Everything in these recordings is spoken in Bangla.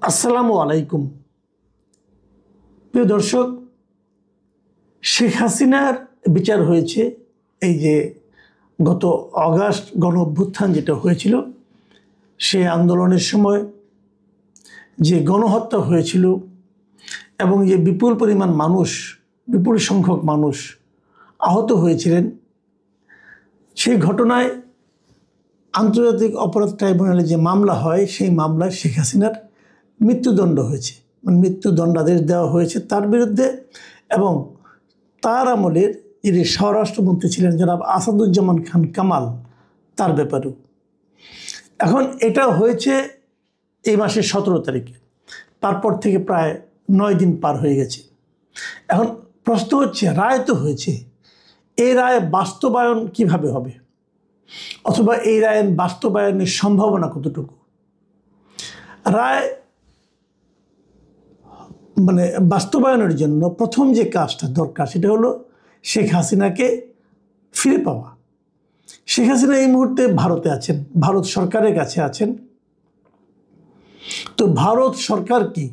আসসালামু আলাইকুম। প্রিয় দর্শক, শেখ হাসিনার বিচার হয়েছে। এই যে গত অগাস্ট গণ অভ্যুত্থান যেটা হয়েছিল, সে আন্দোলনের সময় যে গণহত্যা হয়েছিল এবং যে বিপুল পরিমাণ মানুষ, বিপুল সংখ্যক মানুষ আহত হয়েছিলেন, সেই ঘটনায় আন্তর্জাতিক অপরাধ ট্রাইব্যুনালে যে মামলা হয়, সেই মামলায় শেখ হাসিনার মৃত্যুদণ্ড হয়েছে, মানে মৃত্যুদণ্ডাদেশ দেওয়া হয়েছে তার বিরুদ্ধে। এবং তার আমলের যিনি স্বরাষ্ট্রমন্ত্রী ছিলেন জনাব আসাদুজ্জামান খান কামাল, তার ব্যাপারেও। এখন এটা হয়েছে এই মাসের 17 তারিখে। তারপর থেকে প্রায় 9 দিন পার হয়ে গেছে। এখন প্রশ্ন হচ্ছে, রায় তো হয়েছে, এই রায় বাস্তবায়ন কিভাবে হবে, অথবা এই রায়ের বাস্তবায়নের সম্ভাবনা কতটুকু? রায় মানে বাস্তবায়নের জন্য প্রথম যে কাজটা দরকার, সেটা হলো শেখ হাসিনাকে ফিরে পাওয়া। শেখ হাসিনা এই মুহূর্তে ভারতে আছেন, ভারত সরকারের কাছে আছেন। তো ভারত সরকার কি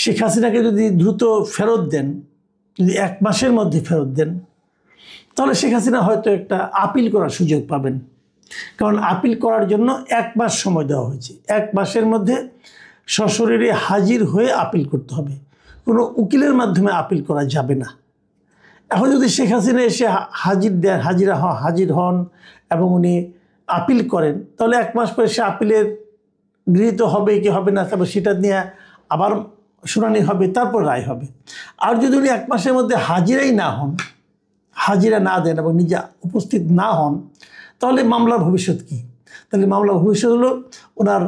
শেখ হাসিনাকে যদি দ্রুত ফেরত দেন, যদি 1 মাসের মধ্যে ফেরত দেন, তাহলে শেখ হাসিনা হয়তো একটা আপিল করার সুযোগ পাবেন। কারণ আপিল করার জন্য 1 মাস সময় দেওয়া হয়েছে। 1 মাসের মধ্যে সশরীরে হাজির হয়ে আপিল করতে হবে, কোনো উকিলের মাধ্যমে আপিল করা যাবে না। এখন যদি শেখ হাসিনা এসে হাজির হন এবং উনি আপিল করেন, তাহলে 1 মাস পরে সে আপিলের গৃহীত হবে কি হবে না, তারপর সেটা নিয়ে আবার শুনানি হবে, তারপর রায় হবে। আর যদি উনি 1 মাসের মধ্যে হাজিরাই না হন, হাজিরা না দেন এবং নিজে উপস্থিত না হন, তাহলে মামলার ভবিষ্যৎ কী? তাহলে মামলার ভবিষ্যৎ হলো ওনার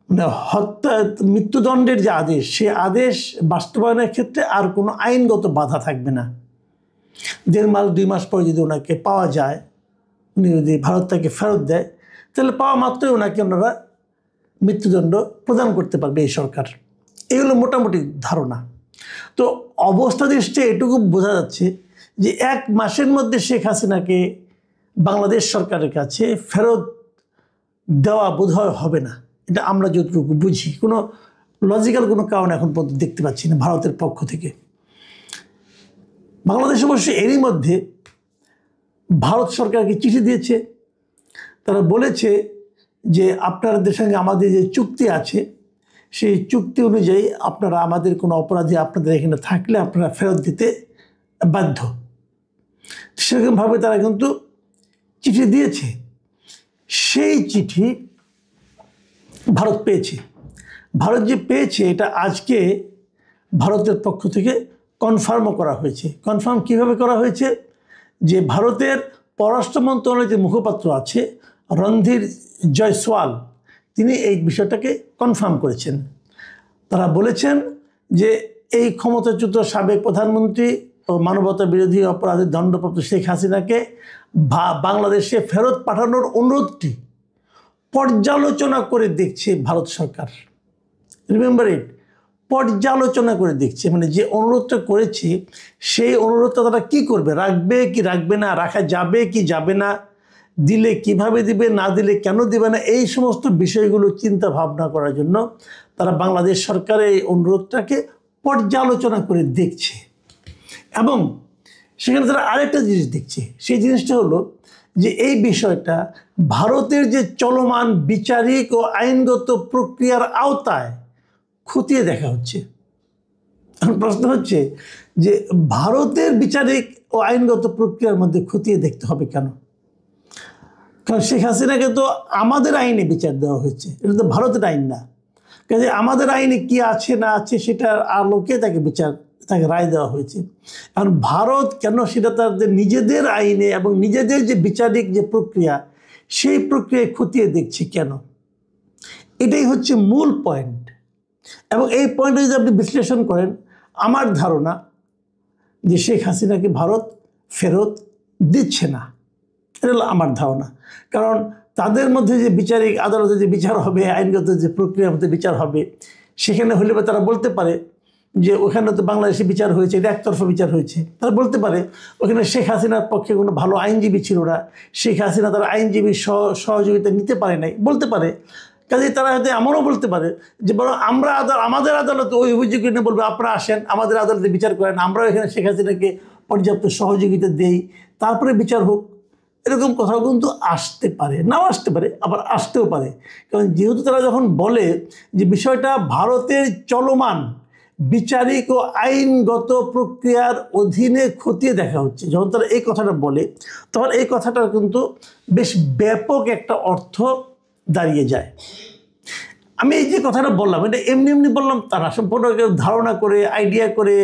মানে হত্যা, মৃত্যুদণ্ডের যে আদেশ, সে আদেশ বাস্তবায়নের ক্ষেত্রে আর কোনো আইনগত বাধা থাকবে না। 1.5 মাস 2 মাস পরে যদি ওনাকে পাওয়া যায়, উনি যদি ভারত তাকে ফেরত দেয়, তাহলে পাওয়া মাত্রই ওনাকে ওনারা মৃত্যুদণ্ড প্রদান করতে পারবে এই সরকার। এই হলো মোটামুটি ধারণা। তো অবস্থা দৃষ্টিতে এটুকু বোঝা যাচ্ছে যে 1 মাসের মধ্যে শেখ হাসিনাকে বাংলাদেশ সরকারের কাছে ফেরত দেওয়া বোধহয় হবে না। এটা আমরা যতটুকু বুঝি, কোনো লজিক্যাল কোনো কারণ এখন পর্যন্ত দেখতে পাচ্ছি না ভারতের পক্ষ থেকে। বাংলাদেশ অবশ্য এরই মধ্যে ভারত সরকারকে চিঠি দিয়েছে। তারা বলেছে যে আপনাদের সঙ্গে আমাদের যে চুক্তি আছে, সেই চুক্তি অনুযায়ী আপনারা আমাদের কোনো অপরাধী আপনাদের এখানে থাকলে আপনারা ফেরত দিতে বাধ্য। সেরকমভাবে তারা কিন্তু চিঠি দিয়েছে। সেই চিঠি ভারত পেয়েছে। ভারত যে পেয়েছে, এটা আজকে ভারতের পক্ষ থেকে কনফার্মও করা হয়েছে। কনফার্ম কিভাবে করা হয়েছে? যে ভারতের পররাষ্ট্র মন্ত্রণালয়ের যে মুখপাত্র আছে রণধীর জয়সওয়াল, তিনি এই বিষয়টাকে কনফার্ম করেছেন। তারা বলেছেন যে এই ক্ষমতাচ্যুত সাবেক প্রধানমন্ত্রী ও মানবতা বিরোধী অপরাধের দণ্ডপ্রাপ্ত শেখ হাসিনাকে বাংলাদেশে ফেরত পাঠানোর অনুরোধটি পর্যালোচনা করে দেখছে ভারত সরকার। রিমেম্বার ইট, পর্যালোচনা করে দেখছে। মানে যে অনুরোধটা করেছে, সেই অনুরোধটা তারা কী করবে, রাখবে কি রাখবে না, রাখা যাবে কি যাবে না, দিলে কিভাবে দিবে, না দিলে কেন দিবে না, এই সমস্ত বিষয়গুলো চিন্তা ভাবনা করার জন্য তারা বাংলাদেশ সরকারের এই অনুরোধটাকে পর্যালোচনা করে দেখছে। এবং সেখানে তারা আরেকটা জিনিস দেখছে। সেই জিনিসটা হলো যে এই বিষয়টা ভারতের যে চলমান বিচারিক ও আইনগত প্রক্রিয়ার আওতায় খতিয়ে দেখা হচ্ছে। এখন প্রশ্ন হচ্ছে যে ভারতের বিচারিক ও আইনগত প্রক্রিয়ার মধ্যে খতিয়ে দেখতে হবে কেন? কারণ শেখ হাসিনাকে তো আমাদের আইনে বিচার দেওয়া হয়েছে, এটা তো ভারতের আইন না। কাজে আমাদের আইনে কি আছে না আছে সেটার আলোকে তাকে রায় দেওয়া হয়েছে। কারণ ভারত কেন সেটা তাদের নিজেদের আইনে এবং নিজেদের যে বিচারিক যে প্রক্রিয়া, সেই প্রক্রিয়ায় খতিয়ে দেখছে কেন? এটাই হচ্ছে মূল পয়েন্ট। এবং এই পয়েন্টে যদি আপনি বিশ্লেষণ করেন, আমার ধারণা যে শেখ হাসিনাকে ভারত ফেরত দিচ্ছে না, এটা হলো আমার ধারণা। কারণ তাদের মধ্যে যে বিচারিক আদালতে যে বিচার হবে, আইনগত যে প্রক্রিয়ার মধ্যে বিচার হবে, সেখানে হলে বা তারা বলতে পারে যে ওখানে তো বাংলাদেশে বিচার হয়েছে, এটা একতরফা বিচার হয়েছে। তারা বলতে পারে ওখানে শেখ হাসিনার পক্ষে কোনো ভালো আইনজীবী ছিল না, শেখ হাসিনা তার আইনজীবীর সহযোগিতা নিতে পারে নাই, বলতে পারে। কাজেই তারা হয়তো এমনও বলতে পারে যে বরং আমরা আমাদের আদালতে ওই অভিযোগ নিয়ে বলবে আপনারা আসেন আমাদের আদালতে বিচার করেন, আমরাও এখানে শেখ হাসিনাকে পর্যাপ্ত সহযোগিতা দেই, তারপরে বিচার হোক। এরকম কথাও কিন্তু আসতে পারে, নাও আসতে পারে, আবার আসতেও পারে। কারণ যেহেতু তারা যখন বলে যে বিষয়টা ভারতের চলমান বিচারিক ও আইনগত প্রক্রিয়ার অধীনে খতিয়ে দেখা হচ্ছে, যখন তারা এই কথাটা বলে তখন এই কথাটার কিন্তু বেশ ব্যাপক একটা অর্থ দাঁড়িয়ে যায়। আমি এই যে কথাটা বললাম এটা এমনি এমনি বললাম তা না, সম্পূর্ণ ধারণা করে আইডিয়া করে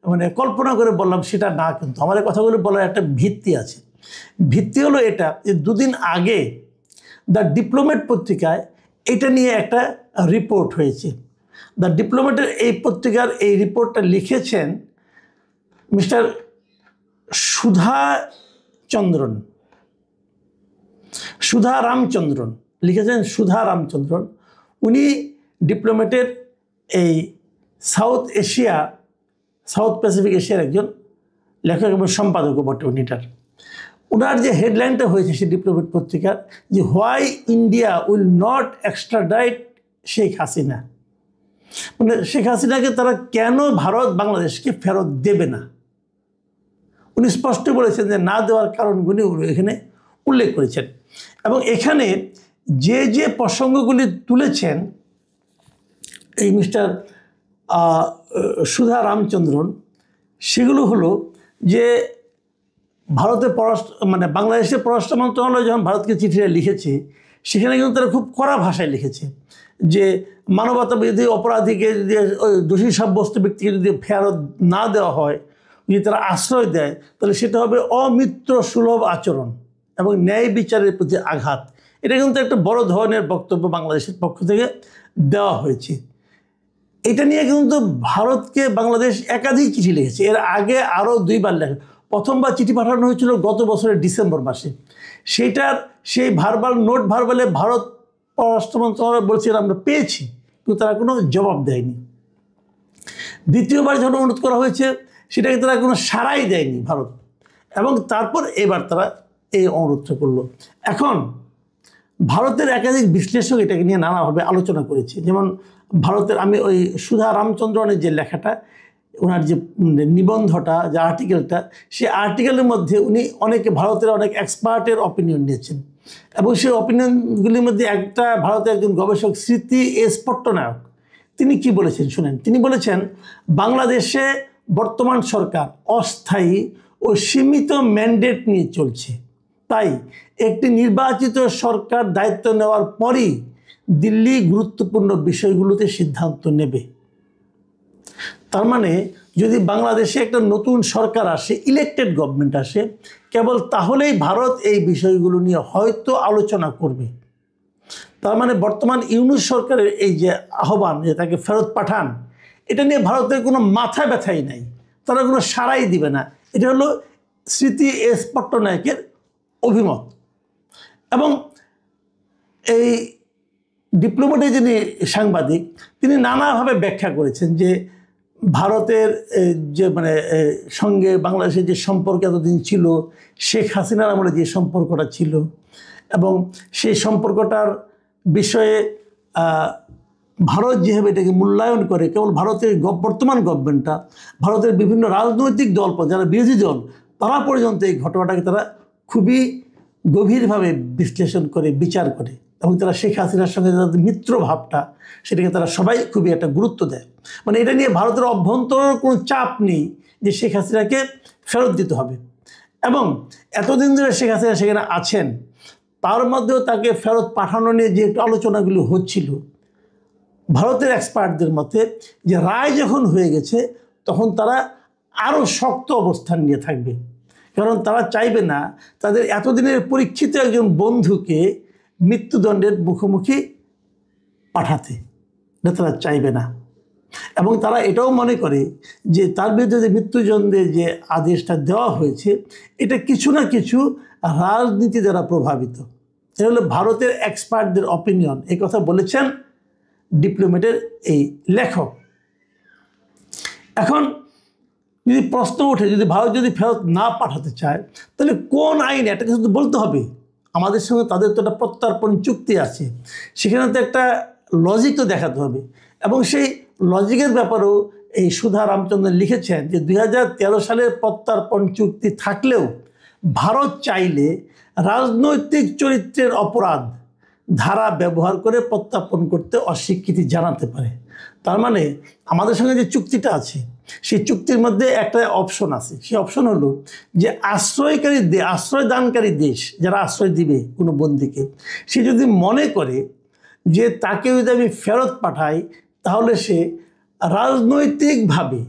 মানে কল্পনা করে বললাম সেটা না, কিন্তু আমার এই কথাগুলো বলার একটা ভিত্তি আছে। ভিত্তি হলো এটা যে দুদিন আগে দ্য ডিপ্লোম্যাট পত্রিকায় এটা নিয়ে একটা রিপোর্ট হয়েছে। দ্য ডিপ্লোম্যাটের এই পত্রিকার এই রিপোর্টটা লিখেছেন মিস্টার সুধা রামচন্দ্রন লিখেছেন। সুধা রামচন্দ্রন উনি ডিপ্লোম্যাটের এই সাউথ প্যাসিফিক এশিয়ার একজন লেখক এবং সম্পাদকও বটে উনিটার। ওনার যে হেডলাইনটা হয়েছে সেই ডিপ্লোম্যাট পত্রিকার যে why India will not extradite Sheikh Hasina, মানে শেখ হাসিনাকে তারা কেন ভারত বাংলাদেশকে ফেরত দেবে না। উনি স্পষ্ট বলেছেন যে না দেওয়ার কারণগুলি এখানে উল্লেখ করেছেন এবং এখানে যে যে প্রসঙ্গগুলি তুলেছেন এই মিস্টার সুধা রামচন্দ্রন, সেগুলো হলো যে ভারতের বাংলাদেশের পররাষ্ট্র মন্ত্রণালয় যখন ভারতকে চিঠিটা লিখেছে সেখানে কিন্তু তারা খুব কড়া ভাষায় লিখেছে যে মানবতা বিরোধী অপরাধীকে যদি দোষী সাব্যস্ত ব্যক্তিকে যদি ফেরত না দেওয়া হয়, যদি তারা আশ্রয় দেয় তাহলে সেটা হবে অমিত্র সুলভ আচরণ এবং ন্যায় বিচারের প্রতি আঘাত। এটা কিন্তু একটা বড় ধরনের বক্তব্য বাংলাদেশের পক্ষ থেকে দেওয়া হয়েছে। এটা নিয়ে কিন্তু ভারতকে বাংলাদেশ একাধিক চিঠি লিখেছে, এর আগে আরও 2বার লেখে। প্রথমবার চিঠি পাঠানো হয়েছিল গত বছরের ডিসেম্বর মাসে, সেই ভার্বালে ভারত পররাষ্ট্র মন্ত্রণালয় বলছিল আমরা পেয়েছি, কিন্তু তারা কোনো জবাব দেয়নি। দ্বিতীয়বার যখন অনুরোধ করা হয়েছে সেটাকে তারা কোনো সাড়াই দেয়নি ভারত, এবং তারপর এবার তারা এই অনুরোধটা করলো। এখন ভারতের একাধিক বিশ্লেষক এটাকে নিয়ে নানাভাবে আলোচনা করেছে। যেমন ভারতের আমি ওই সুধা রামচন্দ্রনের যে লেখাটা, ওনার যে নিবন্ধটা, যে আর্টিকেলটা, সেই আর্টিকেলের মধ্যে উনি ভারতের অনেক এক্সপার্টের অপিনিয়ন নিয়েছেন এবং সেই অপিনিয়নগুলির মধ্যে একটা ভারতের একজন গবেষক স্মৃতি এস পট্টনায়ক, তিনি কি বলেছেন শুনেন। তিনি বলেছেন বাংলাদেশে বর্তমান সরকার অস্থায়ী ও সীমিত ম্যান্ডেট নিয়ে চলছে, তাই একটি নির্বাচিত সরকার দায়িত্ব নেওয়ার পরই দিল্লি গুরুত্বপূর্ণ বিষয়গুলোতে সিদ্ধান্ত নেবে। তার মানে যদি বাংলাদেশে একটা নতুন সরকার আসে, ইলেকটেড গভর্নমেন্ট আসে, কেবল তাহলেই ভারত এই বিষয়গুলো নিয়ে হয়তো আলোচনা করবে। তার মানে বর্তমান ইউনূস সরকারের এই যে আহ্বান যে তাকে ফেরত পাঠান, এটা নিয়ে ভারতের কোনো মাথা ব্যথাই নাই, তারা কোনো সাড়াই দিবে না। এটা হলো স্মৃতি এস পট্টনায়কের অভিমত। এবং এই ডিপ্লোম্যাটের যিনি সাংবাদিক, তিনি নানাভাবে ব্যাখ্যা করেছেন যে ভারতের যে সঙ্গে বাংলাদেশের যে সম্পর্ক এতদিন ছিল, শেখ হাসিনার আমলে যে সম্পর্কটা ছিল, এবং সেই সম্পর্কটার বিষয়ে ভারত যেভাবে এটাকে মূল্যায়ন করে, কেবল ভারতের বর্তমান গভর্নমেন্টটা, ভারতের বিভিন্ন রাজনৈতিক দল, যারা বিরোধী দল, তারা পর্যন্ত এই ঘটনাটাকে তারা খুবই গভীরভাবে বিশ্লেষণ করে, বিচার করে, এবং তারা শেখ হাসিনার সঙ্গে তাদের মিত্র ভাবটা, সেটাকে তারা সবাই খুবই একটা গুরুত্ব দেয়। মানে এটা নিয়ে ভারতের অভ্যন্তরের কোনো চাপ নেই যে শেখ হাসিনাকে ফেরত দিতে হবে। এবং এতদিন ধরে শেখ হাসিনা সেখানে আছেন, তার মধ্যেও তাকে ফেরত পাঠানো নিয়ে যে একটু আলোচনাগুলো হচ্ছিল, ভারতের এক্সপার্টদের মতে যে রায় যখন হয়ে গেছে তখন তারা আরও শক্ত অবস্থান নিয়ে থাকবে, কারণ তারা চাইবে না তাদের এতদিনের পরীক্ষিত একজন বন্ধুকে মৃত্যুদণ্ডের মুখোমুখি পাঠাতে, এটা তারা চাইবে না। এবং তারা এটাও মনে করে যে তার বিরুদ্ধে যে মৃত্যুদণ্ডের যে আদেশটা দেওয়া হয়েছে, এটা কিছু না কিছু রাজনীতি দ্বারা প্রভাবিত। এটা হলো ভারতের এক্সপার্টদের অপিনিয়ন। এই কথা বলেছেন ডিপ্লোম্যাটের এই লেখক। এখন যদি প্রশ্ন ওঠে, যদি ভারত যদি ফেরত না পাঠাতে চায় তাহলে কোন আইন, এটা কিন্তু বলতে হবে। আমাদের সঙ্গে তাদের তো একটা প্রত্যর্পণ চুক্তি আছে, সেখানে তো একটা লজিক তো দেখাতে হবে। এবং সেই লজিকের ব্যাপারেও এই সুধা রামচন্দ্রন লিখেছেন যে 2013 সালের প্রত্যর্পণ চুক্তি থাকলেও ভারত চাইলে রাজনৈতিক চরিত্রের অপরাধ ধারা ব্যবহার করে প্রত্যর্পণ করতে অস্বীকৃতি জানাতে পারে। তার মানে আমাদের সঙ্গে যে চুক্তিটা আছে সেই চুক্তির মধ্যে একটা অপশন আছে, সেই অপশন হলো যে আশ্রয় দানকারী দেশ যারা আশ্রয় দিবে কোনো বন্দীকে, সে যদি মনে করে যে তাকে যদি আমি ফেরত পাঠাই তাহলে সে রাজনৈতিকভাবে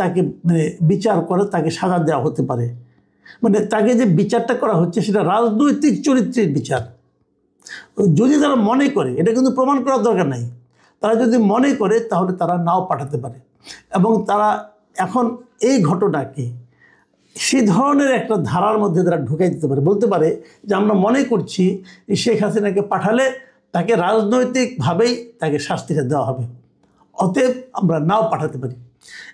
তাকে বিচার করে তাকে সাজা দেওয়া হতে পারে। মানে তাকে যে বিচারটা করা হচ্ছে সেটা রাজনৈতিক চরিত্রের বিচার। যদি তারা মনে করে, এটা কিন্তু প্রমাণ করার দরকার নাই, তারা যদি মনে করে তাহলে তারা নাও পাঠাতে পারে। এবং তারা এখন এই ঘটনাকে সে ধরনের একটা ধারার মধ্যে তারা ঢুকাই দিতে পারে, বলতে পারে যে আমরা মনে করছি শেখ হাসিনাকে পাঠালে তাকে রাজনৈতিকভাবেই তাকে শাস্তিটা দেওয়া হবে, অতএব আমরা নাও পাঠাতে পারি।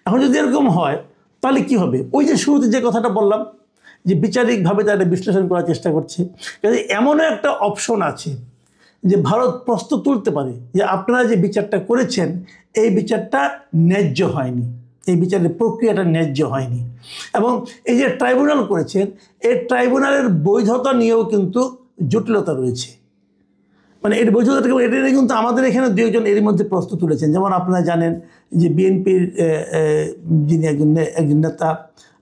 এখন যদি এরকম হয় তাহলে কি হবে? ওই যে শুরুতে যে কথাটা বললাম যে বিচারিকভাবে তারা বিশ্লেষণ করার চেষ্টা করছে, কাজে এমনও একটা অপশন আছে যে ভারত প্রশ্ন তুলতে পারে যে আপনারা যে বিচারটা করেছেন এই বিচারটা ন্যায্য হয়নি, এই বিচারের প্রক্রিয়াটা ন্যায্য হয়নি। এবং এই যে ট্রাইব্যুনাল করেছেন এই ট্রাইব্যুনালের বৈধতা নিয়েও কিন্তু জটিলতা রয়েছে। মানে এর বৈধতাটা এটা নিয়ে কিন্তু আমাদের এখানে দু একজন এর মধ্যে প্রশ্ন তুলেছেন। যেমন আপনারা জানেন যে বিএনপির যিনি একজন নেতা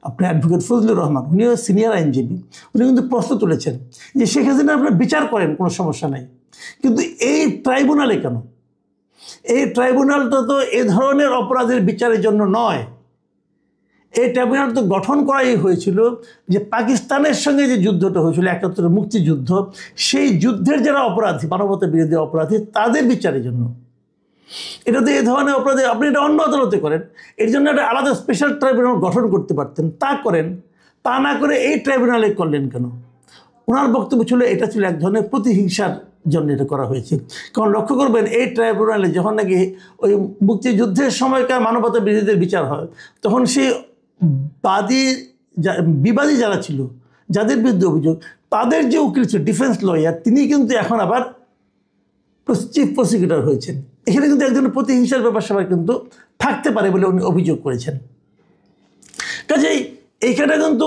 আপনার অ্যাডভোকেট ফজলুর রহমান, উনিও সিনিয়র আইনজীবী, উনি কিন্তু প্রশ্ন তুলেছেন যে শেখ হাসিনা আপনারা বিচার করেন কোনো সমস্যা নাই, কিন্তু এই ট্রাইব্যুনালে কেন? এই ট্রাইব্যুনালটা তো এ ধরনের অপরাধের বিচারের জন্য নয়। এই ট্রাইব্যুনাল তো গঠন করাই হয়েছিল যে পাকিস্তানের সঙ্গে যে যুদ্ধটা হয়েছিল ৭১ মুক্তিযুদ্ধ, সেই যুদ্ধের যারা অপরাধী, মানবতা বিরোধী অপরাধী, তাদের বিচারের জন্য। এটা তো এই ধরনের অপরাধী আপনি এটা অন্য আদালতে করেন, এর জন্য একটা আলাদা স্পেশাল ট্রাইব্যুনাল গঠন করতে পারতেন, তা করেন। তা না করে এই ট্রাইব্যুনালে করলেন কেন? ওনার বক্তব্য ছিল এটা ছিল এক ধরনের প্রতিহিংসার জন্য এটা করা হয়েছে। কারণ লক্ষ্য করবেন এই ট্রাইব্যুনালে যখন নাকি ওই মুক্তিযুদ্ধের সময়কার মানবতা বিরোধীদের বিচার হয়, তখন সেই বিবাদী যারা ছিল, যাদের বিরুদ্ধে অভিযোগ, তাদের যে উকিল ছিল ডিফেন্স লয়ার, তিনি কিন্তু এখন আবার চিফ প্রসিকিউটর হয়েছেন। এখানে কিন্তু একজনের প্রতিহিংসার ব্যাপার সবাই কিন্তু থাকতে পারে বলে উনি অভিযোগ করেছেন। কাজেই এইখানে কিন্তু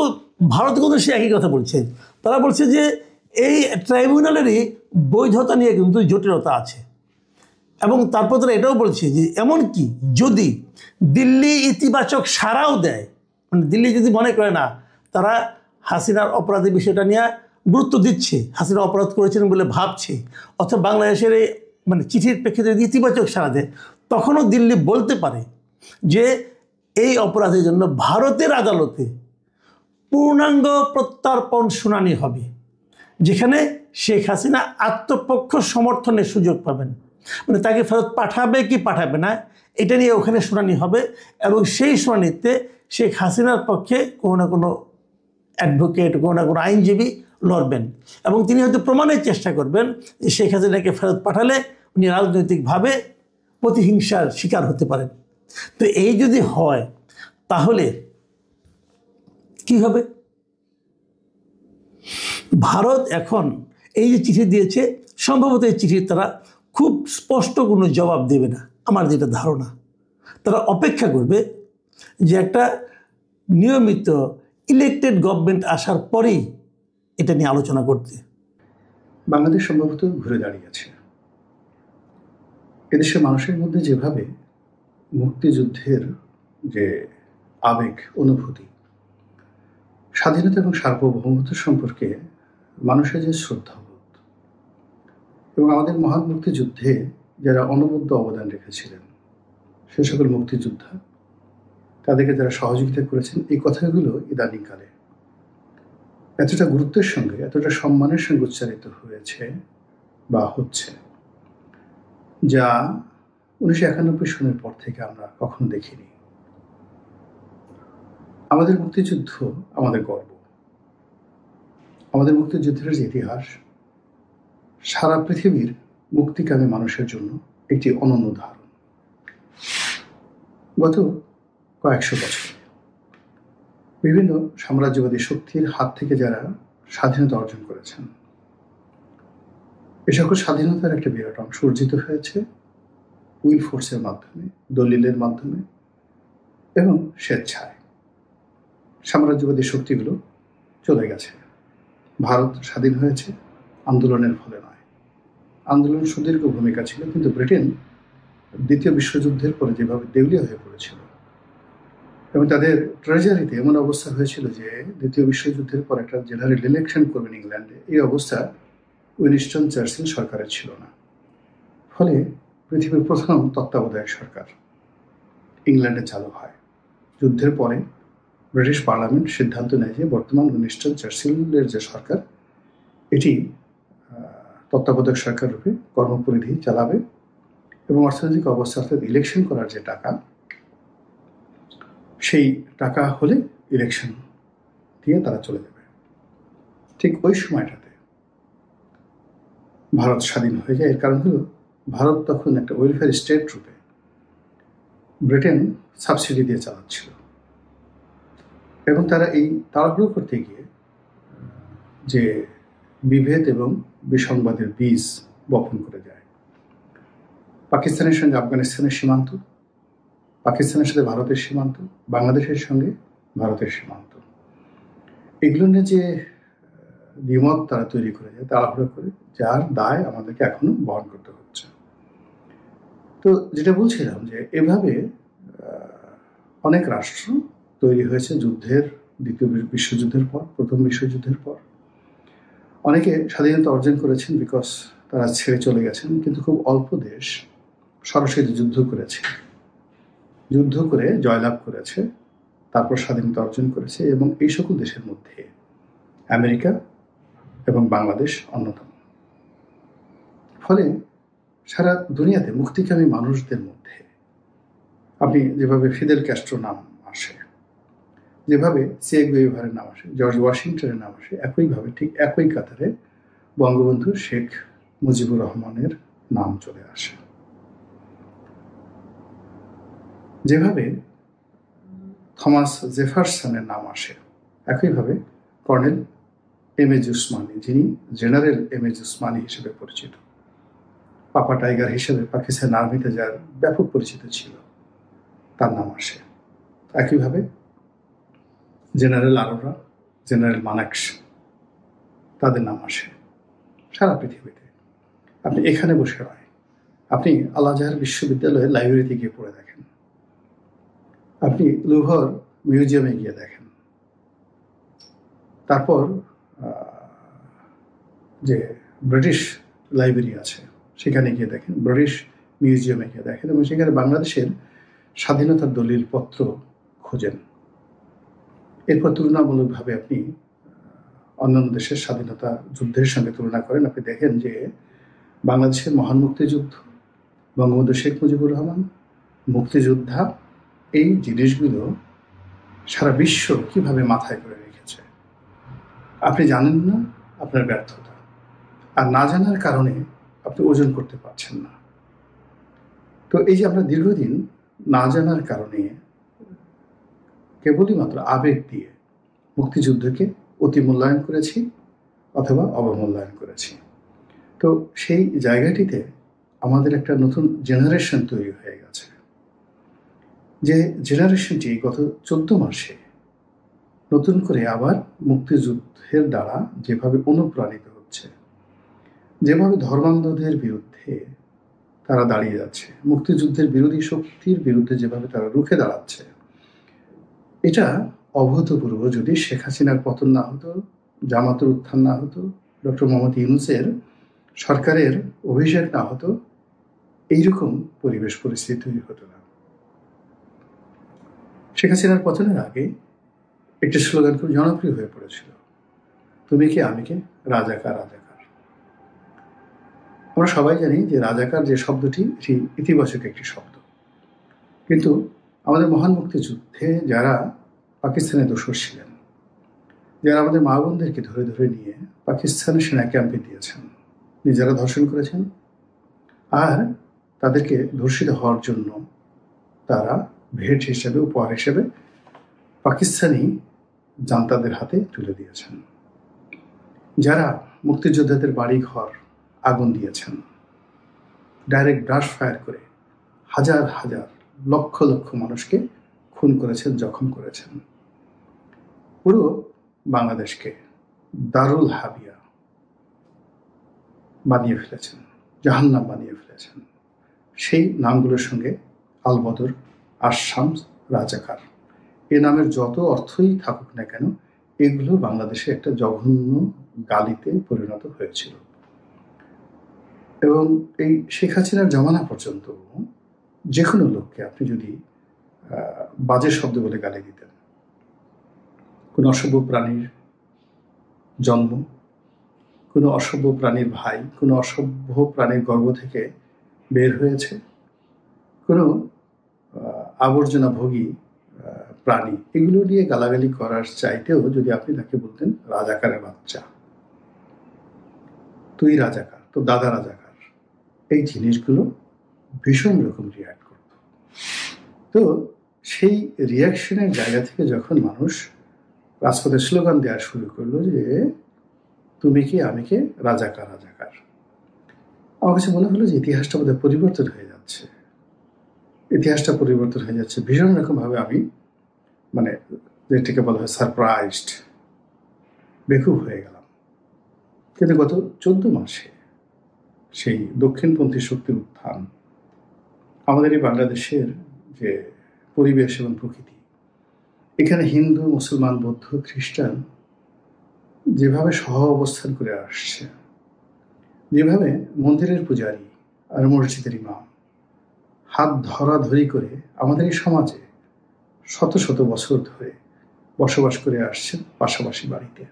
ভারত কিন্তু সে একই কথা বলছে। তারা বলছে যে এই ট্রাইব্যুনালেরই বৈধতা নিয়ে কিন্তু জটিলতা আছে। এবং তারপর তারা এটাও বলছে যে এমনকি যদি দিল্লি ইতিবাচক সাড়াও দেয়, মানে দিল্লি যদি মনে করে না তারা হাসিনার অপরাধের বিষয়টা নিয়ে গুরুত্ব দিচ্ছে, হাসিনা অপরাধ করেছেন বলে ভাবছে, অথবা বাংলাদেশের এই চিঠির প্রেক্ষিতে যদি ইতিবাচক সাড়া দেয়, তখনও দিল্লি বলতে পারে যে এই অপরাধের জন্য ভারতের আদালতে পূর্ণাঙ্গ প্রত্যর্পণ শুনানি হবে, যেখানে শেখ হাসিনা আত্মপক্ষ সমর্থনের সুযোগ পাবেন। মানে তাকে ফেরত পাঠাবে কি পাঠাবে না এটা নিয়ে ওখানে শুনানি হবে। এবং সেই শুনানিতে শেখ হাসিনার পক্ষে কোনো না কোনো অ্যাডভোকেট, কোনো না কোনো আইনজীবী লড়বেন এবং তিনি হয়তো প্রমাণের চেষ্টা করবেন যে শেখ হাসিনাকে ফেরত পাঠালে উনি রাজনৈতিকভাবে প্রতিহিংসার শিকার হতে পারেন। তো এই যদি হয় তাহলে কি হবে? ভারত এখন এই যে চিঠি দিয়েছে, সম্ভবত এই চিঠির তারা খুব স্পষ্ট কোনো জবাব দেবে না, আমার যেটা ধারণা। তারা অপেক্ষা করবে যে একটা নিয়মিত ইলেকটেড গভর্নমেন্ট আসার পরেই এটা নিয়ে আলোচনা করতে। বাংলাদেশ সম্ভবত ঘুরে দাঁড়িয়েছে। এদেশের মানুষের মধ্যে যেভাবে মুক্তিযুদ্ধের যে আবেগ, অনুভূতি, স্বাধীনতা এবং সার্বভৌমত্ব সম্পর্কে মানুষের যে শ্রদ্ধাবোধ এবং আমাদের মহান মুক্তিযুদ্ধে যারা অনবদ্য অবদান রেখেছিলেন সে সকল মুক্তিযোদ্ধা, তাদেরকে যারা সহযোগিতা করেছেন, এই কথাগুলো ইদানিংকালে এতটা গুরুত্বের সঙ্গে, এতটা সম্মানের সঙ্গে উচ্চারিত হয়েছে বা হচ্ছে, যা 1991 সনের পর থেকে আমরা কখনো দেখিনি। আমাদের মুক্তিযুদ্ধ আমাদের গর্ব। আমাদের মুক্তিযুদ্ধের যে ইতিহাস সারা পৃথিবীর মুক্তিকামী মানুষের জন্য একটি অনন্য উদাহরণ। গত কয়েকশো বছর বিভিন্ন সাম্রাজ্যবাদী শক্তির হাত থেকে যারা স্বাধীনতা অর্জন করেছেন, এ সকল স্বাধীনতার একটা বিরাট অংশ অর্জিত হয়েছে উইল ফোর্সের মাধ্যমে, দলিলের মাধ্যমে এবং স্বেচ্ছায়। সাম্রাজ্যবাদী শক্তিগুলো চলে গেছে। ভারত স্বাধীন হয়েছে আন্দোলনের ফলে নয়। আন্দোলন সুদীর্ঘ ভূমিকা ছিল, কিন্তু ব্রিটেন দ্বিতীয় বিশ্বযুদ্ধের পরে যেভাবে দেউলিয়া হয়ে পড়েছিল এবং তাদের ট্রেজারিতে এমন অবস্থা হয়েছিল যে দ্বিতীয় বিশ্বযুদ্ধের পর একটা জেনারেল ইলেকশন করবেন ইংল্যান্ডে, এই অবস্থা উইনস্টন চার্চিল সরকারের ছিল না। ফলে পৃথিবীর প্রথম তত্ত্বাবধায়ক সরকার ইংল্যান্ডে চালু হয়। যুদ্ধের পরে ব্রিটিশ পার্লামেন্ট সিদ্ধান্ত নেয় যে বর্তমান উইনস্টন চার্চিলের যে সরকার, এটি তত্ত্বাবধায়ক সরকার রূপে কর্মপরিধি চালাবে এবং অর্থনৈতিক অবস্থা অর্থাৎ ইলেকশন করার যে টাকা, সেই টাকা হলে ইলেকশন দিয়ে তারা চলে যাবে। ঠিক ওই সময়টাতে ভারত স্বাধীন হয়ে যায়। এর কারণ হলো ভারত তখন একটা ওয়েলফেয়ার স্টেট রূপে ব্রিটেন সাবসিডি দিয়ে চালাচ্ছিল এবং তারা এই তাড়াহুড়ো করতে গিয়ে যে বিভেদ এবং বিসংবাদের বীজ বপন করে যায়। পাকিস্তানের সঙ্গে আফগানিস্তানের সীমান্ত, পাকিস্তানের সাথে ভারতের সীমান্ত, বাংলাদেশের সঙ্গে ভারতের সীমান্ত, এগুলো নিয়ে যে দ্বিমত তারা তৈরি করে যায় তাড়াহুড়ো করে, যার দায় আমাদেরকে এখনো বহন করতে হচ্ছে। তো যেটা বলছিলাম যে এভাবে অনেক রাষ্ট্র তৈরি হয়েছে যুদ্ধের, দ্বিতীয় বিশ্বযুদ্ধের পর, প্রথম বিশ্বযুদ্ধের পর। অনেকে স্বাধীনতা অর্জন করেছেন বিকজ তারা ছেড়ে চলে গেছেন, কিন্তু খুব অল্প দেশ সরাসরি যুদ্ধ করেছে, যুদ্ধ করে জয়লাভ করেছে, তারপর স্বাধীনতা অর্জন করেছে। এবং এই সকল দেশের মধ্যে আমেরিকা এবং বাংলাদেশ অন্যতম। ফলে সারা দুনিয়াতে মুক্তিকামী মানুষদের মধ্যে আপনি যেভাবে ফিদেল ক্যাস্ট্রোর নাম আসে, যেভাবে চে গুয়েভারের নাম আসে, জর্জ ওয়াশিংটনের নাম আসে, একইভাবে ঠিক একই কাতারে বঙ্গবন্ধু শেখ মুজিবুর রহমানের নাম চলে আসে। যেভাবে থমাস জেফারসনের নাম আসে, একইভাবে কর্নেল এম এ উসমানী, যিনি জেনারেল এম এ উসমানী হিসেবে পরিচিত, পাপা টাইগার হিসেবে পাকিস্তান আর্মিতে যার ব্যাপক পরিচিত ছিল, তার নাম আসে। একইভাবে জেনারেল আরোরা, জেনারেল মানেকশ, তাদের নাম আসে সারা পৃথিবীতে। আপনি এখানে বসে নয়, আপনি আল আজহার বিশ্ববিদ্যালয়ের লাইব্রেরিতে গিয়ে পড়ে দেখেন, আপনি লুভর মিউজিয়ামে গিয়ে দেখেন, তারপর যে ব্রিটিশ লাইব্রেরি আছে সেখানে গিয়ে দেখেন, ব্রিটিশ মিউজিয়ামে গিয়ে দেখেন এবং সেখানে বাংলাদেশের স্বাধীনতার দলিলপত্র খোঁজেন। এরপর তুলনামূলকভাবে আপনি অন্যান্য দেশের স্বাধীনতা যুদ্ধের সঙ্গে তুলনা করেন, আপনি দেখেন যে বাংলাদেশের মহান মুক্তিযুদ্ধ, বঙ্গবন্ধু শেখ মুজিবুর রহমান, মুক্তিযোদ্ধা, এই জিনিসগুলো সারা বিশ্ব কিভাবে মাথায় করে রেখেছে। আপনি জানেন না, আপনার ব্যর্থতা, আর না জানার কারণে আপনি ওজন করতে পারছেন না। তো এই যে আমরা দীর্ঘদিন না জানার কারণে কেবলই মাত্র আবেগ দিয়ে মুক্তিযুদ্ধকে অতি মূল্যায়ন করেছি অথবা অবমূল্যায়ন করেছি। তো সেই জায়গাটিতে আমাদের একটা নতুন জেনারেশন তৈরি হয়ে গেছে, যে জেনারেশনটি গত 14 মাসে নতুন করে আবার মুক্তিযুদ্ধের দ্বারা যেভাবে অনুপ্রাণিত হচ্ছে, যেভাবে ধর্মান্ধদের বিরুদ্ধে তারা দাঁড়িয়ে যাচ্ছে, মুক্তিযুদ্ধের বিরোধী শক্তির বিরুদ্ধে যেভাবে তারা রুখে দাঁড়াচ্ছে, এটা অভূতপূর্ব। যদি শেখ হাসিনার পতন না হতো, জামাতের উত্থান না হতো, ডক্টর মোহাম্মদ ইউনূসের সরকারের অভিষেক না হতো, এইরকম পরিবেশ পরিস্থিতি তৈরি হতো না। শেখ হাসিনার পতনের আগে একটি স্লোগান খুব জনপ্রিয় হয়ে পড়েছিল, তুমি কে আমি কে, রাজাকার রাজাকার। আমরা সবাই জানি যে রাজাকার যে শব্দটি, এটি ইতিবাচক একটি শব্দ, কিন্তু আমাদের মহান মুক্তিযুদ্ধে যারা পাকিস্তানের দোসর ছিলেন, যারা আমাদের মা বোনদেরকে ধরে ধরে নিয়ে পাকিস্তানের সেনা ক্যাম্পে দিয়েছেন, নিজেরা ধর্ষণ করেছেন, আর তাদেরকে ধর্ষিত হওয়ার জন্য তারা ভেট হিসেবে, উপহার হিসেবে পাকিস্তানি জান্তাদের হাতে তুলে দিয়েছেন, যারা মুক্তিযোদ্ধাদের বাড়ি ঘর আগুন দিয়েছেন, ডাইরেক্ট ব্রাশ ফায়ার করে হাজার হাজার লক্ষ লক্ষ মানুষকে খুন করেছেন, জখম করেছেন, পুরো বাংলাদেশকে দারুল হাবিয়া বানিয়ে ফেলেছেন, জাহান্নাম বানিয়ে ফেলেছেন। সেই নামগুলোর সঙ্গে আল বদর, আশ-শামস, রাজাকার, এ নামের যত অর্থই থাকুক না কেন, এগুলো বাংলাদেশে একটা জঘন্য গালিতে পরিণত হয়েছিল। এবং এই শেখ হাসিনার জমানা পর্যন্ত যে কোনো লোককে আপনি যদি বাজে শব্দ বলে গালি দিতেন, কোনো অসভ্য প্রাণীর জন্ম, কোনো অসভ্য প্রাণীর ভাই, কোনো অসভ্য প্রাণীর গর্ভ থেকে বের হয়েছে, কোনো আবর্জনা ভোগী প্রাণী, এগুলো নিয়ে গালাগালি করার চাইতেও যদি আপনি তাকে বলতেন রাজাকারের বাচ্চা, তুই রাজাকার, তো দাদা রাজাকার, এই জিনিসগুলো ভীষণ রকম রিয়াক্ট করত। তো সেই রিয়াকশনের জায়গা থেকে যখন মানুষ রাজপথে স্লোগান দেওয়া শুরু করলো যে তুমি কি আমি কে, রাজাকার রাজাকার, আমার কাছে মনে হলো যে ইতিহাসটা বোধহয় পরিবর্তন হয়ে যাচ্ছে। ইতিহাসটা পরিবর্তন হয়ে যাচ্ছে ভীষণ রকমভাবে। আমি মানে যেটাকে বলা হয় সারপ্রাইজড, বেকুব হয়ে গেলাম। কিন্তু গত 14 মাসে সেই দক্ষিণপন্থী শক্তির উত্থান, আমাদের এই বাংলাদেশের যে পরিবেশ এবং প্রকৃতি, এখানে হিন্দু, মুসলমান, বৌদ্ধ, খ্রিস্টান যেভাবে সহ অবস্থান করে আসছে, যেভাবে মন্দিরের পূজারী আর মসজিদের ইমাম হাত ধরাধরি করে আমাদের এই সমাজে শত শত বছর ধরে বসবাস করে আসছেন পাশাপাশি বাড়িতে,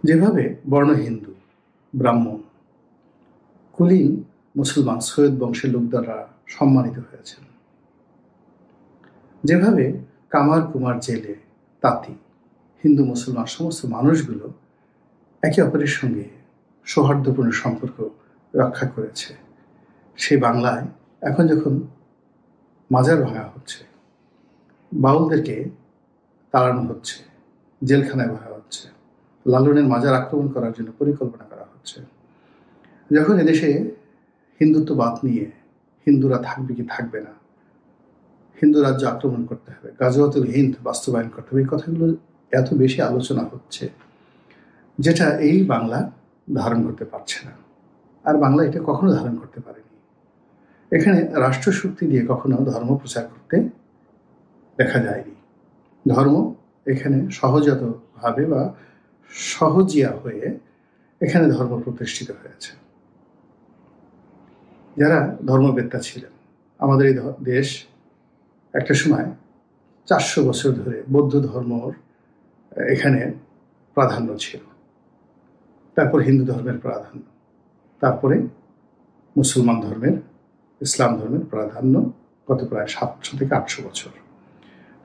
যেভাবে বর্ণ হিন্দু, ব্রাহ্মণ, কুলীন মুসলমান, সৈয়দ বংশের লোক দ্বারা সম্মানিত হয়েছেন, যেভাবে কামার কুমার, জেলে, তাঁতি, হিন্দু মুসলমান সমস্ত মানুষগুলো একে অপরের সঙ্গে সৌহার্দ্যপূর্ণ সম্পর্ক রক্ষা করেছে, সেই বাংলায় এখন যখন মাজার ভাঙা হচ্ছে, বাউলদেরকে তাড়ানো হচ্ছে, জেলখানায় ভরা হচ্ছে, লালনের মাজার আক্রমণ করার জন্য পরিকল্পনা করা হচ্ছে, যখন এদেশে হিন্দুত্ববাদ নিয়ে হিন্দুরা থাকবে কি থাকবে না, হিন্দু রাজ্য আক্রমণ করতে হবে, গাজওয়াতুল হিন্দ বাস্তবায়ন করতে হবে, এই কথাগুলো এত বেশি আলোচনা হচ্ছে, যেটা এই বাংলা ধারণ করতে পারছে না। আর বাংলা এটা কখনো ধারণ করতে পারেনি। এখানে রাষ্ট্রশক্তি দিয়ে কখনো ধর্ম প্রচার করতে দেখা যায়নি। ধর্ম এখানে সহজাতভাবে বা সহজিয়া হয়ে এখানে ধর্ম প্রতিষ্ঠিত হয়েছে। যারা ধর্মবেত্তা ছিলেন, আমাদের এই দেশ একটা সময় 400 বছর ধরে বৌদ্ধ ধর্মর এখানে প্রাধান্য ছিল, তারপর হিন্দু ধর্মের প্রাধান্য, তারপরে মুসলমান ধর্মের, ইসলাম ধর্মের প্রাধান্য গত প্রায় 700 থেকে 800 বছর।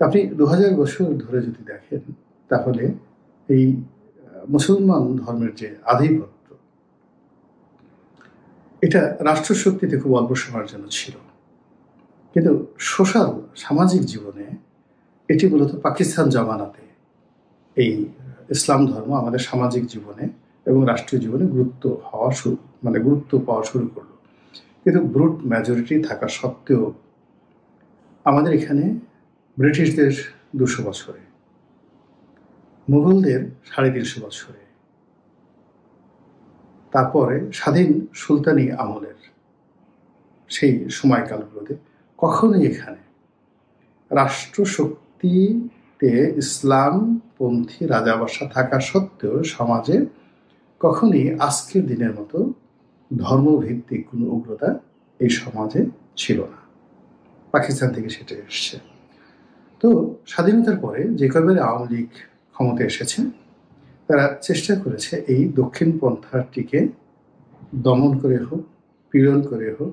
আপনি 2000 বছর ধরে যদি দেখেন, তাহলে এই মুসলমান ধর্মের যে আধিপত্য, এটা রাষ্ট্রশক্তিতে খুব অল্প সময়ের জন্য ছিল, কিন্তু সোশ্যাল সামাজিক জীবনে এটি মূলত পাকিস্তান জমানাতে এই ইসলাম ধর্ম আমাদের সামাজিক জীবনে এবং রাষ্ট্রীয় জীবনে গুরুত্ব পাওয়া শুরু করলো। কিন্তু ব্রুট মেজরিটি থাকা সত্ত্বেও আমাদের এখানে ব্রিটিশদের 200 বছরে, মুঘলদের 350 বছরে, তারপরে স্বাধীন সুলতানি আমলের সেই সময়কালগুলোতে কখনোই এখানে রাষ্ট্রশক্তিতে ইসলামপন্থী রাজাবাসা থাকা সত্ত্বেও সমাজে কখনই আজকের দিনের মতো ধর্মভিত্তিক কোনো উগ্রতা এই সমাজে ছিল না। পাকিস্তান থেকে সেটা এসছে। তো স্বাধীনতার পরে যে কয়বার আওয়ামী লীগ ক্ষমতায় এসেছে, তারা চেষ্টা করেছে এই দক্ষিণ পন্থাটিকে দমন করে হোক, পীড়ন করে হোক,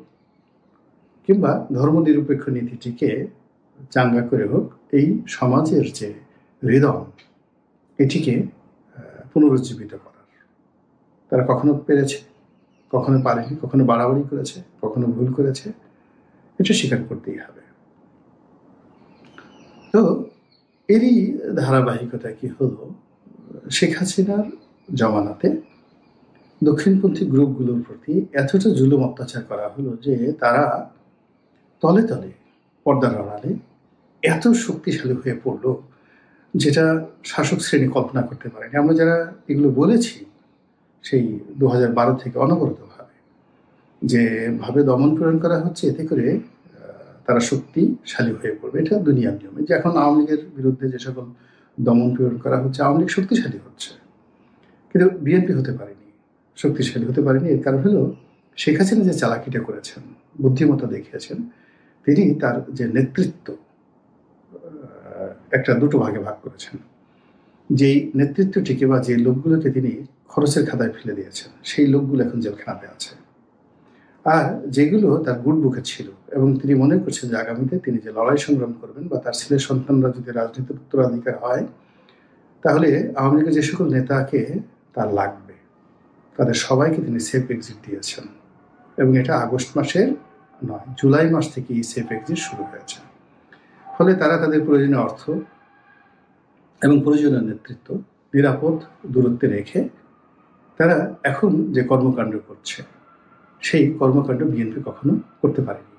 কিংবা ধর্মনিরপেক্ষ নীতিটিকে চাঙ্গা করে হোক, এই সমাজের যে হৃদয়, এটিকে পুনরুজ্জীবিত করার। তারা কখনো পেরেছে, কখনো পারেনি, কখনো বাড়াবাড়ি করেছে, কখনো ভুল করেছে, এটা স্বীকার করতেই হবে। তো এরই ধারাবাহিকতা কি হলো, শেখ হাসিনার জমানাতে দক্ষিণপন্থী গ্রুপগুলোর প্রতি এতটা জুলুম অত্যাচার করা হলো যে তারা তলে তলে, পর্দার আড়ালে এত শক্তিশালী হয়ে পড়লো যেটা শাসক শ্রেণী কল্পনা করতে পারেনি। আমরা যারা এগুলো বলেছি সেই 2012 থেকে অনবরতভাবে, যেভাবে দমন পীড়ন করা হচ্ছে, এতে করে তারা শক্তিশালী হয়ে পড়বে, এটা দুনিয়ার নিয়মে। যে এখন আওয়ামী লীগের বিরুদ্ধে যে সকল দমন পীড়ন করা হচ্ছে, আওয়ামী লীগ শক্তিশালী হচ্ছে, কিন্তু বিএনপি হতে পারেনি, শক্তিশালী হতে পারেনি। এর কারণ হলো শেখ হাসিনা যে চালাকিটা করেছেন, বুদ্ধিমত্তা দেখিয়েছেন, তিনি তার যে নেতৃত্ব একটা দুটো ভাগে ভাগ করেছেন। যেই নেতৃত্বটিকে বা যে লোকগুলোকে তিনি খরচের খাতায় ফেলে দিয়েছেন, সেই লোকগুলো এখন জেলখানাতে আছে। আর যেগুলো তার গুড বুকে ছিল এবং তিনি মনে করছেন যে আগামীতে তিনি যে লড়াই সংগ্রাম করবেন বা তার ছেলের সন্তানরা যদি রাজনীতির উত্তরাধিকার হয়, তাহলে আওয়ামী লীগের যে সকল নেতাকে তার লাগবে, তাদের সবাইকে তিনি সেফ এক্সিট দিয়েছেন। এবং এটা আগস্ট মাসের নয়, জুলাই মাস থেকেই সেফ এক্সিট শুরু হয়েছে। ফলে তারা তাদের প্রয়োজনীয় অর্থ এবং প্রয়োজনীয় নেতৃত্ব নিরাপদ দূরত্বে রেখে তারা এখন যে কর্মকাণ্ড করছে, সেই কর্মকাণ্ড বিএনপি কখনো করতে পারেনি।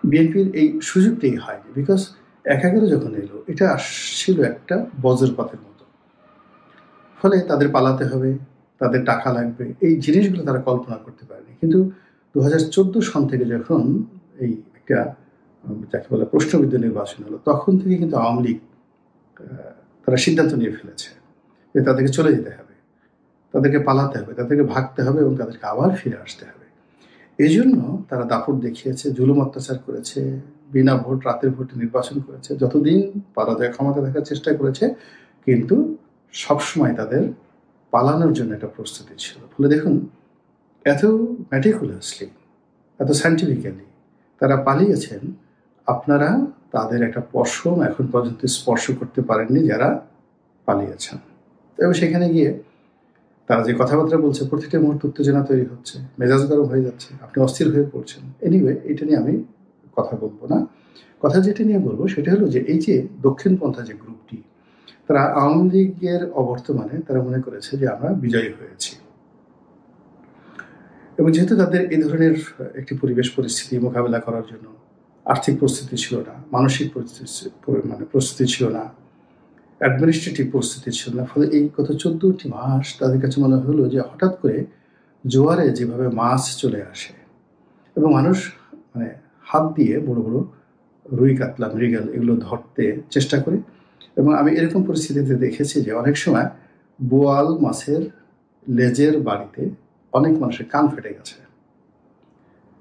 বিএনপির এই সুযোগটাই হয়নি, বিকজ 11 যখন এলো, এটা আসছিল একটা বজ্রপাতের মতো। ফলে তাদের পালাতে হবে, তাদের টাকা লাগবে, এই জিনিসগুলো তারা কল্পনা করতে পারেনি। কিন্তু 2014 সন থেকে যখন এই একটা যাকে বলে প্রশ্নবিদ্ধ নির্বাচন হলো, তখন থেকে কিন্তু আওয়ামী লীগ তারা সিদ্ধান্ত নিয়ে ফেলেছে যে তাদেরকে চলে যেতে হবে, তাদেরকে পালাতে হবে, তাদেরকে ভাগতে হবে এবং তাদেরকে আবার ফিরে আসতে হবে। এই জন্য তারা দাপট দেখিয়েছে, জুলুম অত্যাচার করেছে, বিনা ভোট, রাতের ভোটে নির্বাচন করেছে, যতদিন পারা যায় ক্ষমতা দেখার চেষ্টা করেছে, কিন্তু সবসময় তাদের পালানোর জন্য একটা প্রস্তুতি ছিল। ফলে দেখুন, এত ম্যাটিকুলাসলি, এত সায়েন্টিফিক্যালি তারা পালিয়েছেন, আপনারা তাদের একটা পশম এখন পর্যন্ত স্পর্শ করতে পারেননি যারা পালিয়েছেন। এবং সেখানে গিয়ে তারা যে কথাবার্তা বলছে, প্রতিটা মুহূর্তে উত্তেজনা তৈরি হচ্ছে, মেজাজ গরম হয়ে যাচ্ছে, আপনি অস্থির হয়ে পড়ছেন। এনিওয়ে, এটা নিয়ে আমি কথা বলবো না। কথা যেটা নিয়ে বলবো সেটা হলো যে এই যে দক্ষিণপন্থা যে গ্রুপটি, তারা আওয়ামী লীগের অবর্তমানে তারা মনে করেছে যে আমরা বিজয়ী হয়েছি। এবং যেহেতু তাদের এই ধরনের একটি পরিবেশ পরিস্থিতি মোকাবেলা করার জন্য আর্থিক প্রস্তুতি ছিল না, মানসিক প্রস্তুতি ছিল না, অ্যাডমিনিস্ট্রেটিভ প্রস্তুতি ছিল না, ফলে এই গত 14টি মাস তাদের কাছে মনে হলো যে হঠাৎ করে জোয়ারে যেভাবে মাছ চলে আসে এবং মানুষ হাত দিয়ে বড় বড় রুই, কাতলা, মৃগেল এগুলো ধরতে চেষ্টা করে। এবং আমি এরকম পরিস্থিতিতে দেখেছি যে অনেক সময় বোয়াল মাছের লেজের বাড়িতে অনেক মানুষের কান ফেটে গেছে।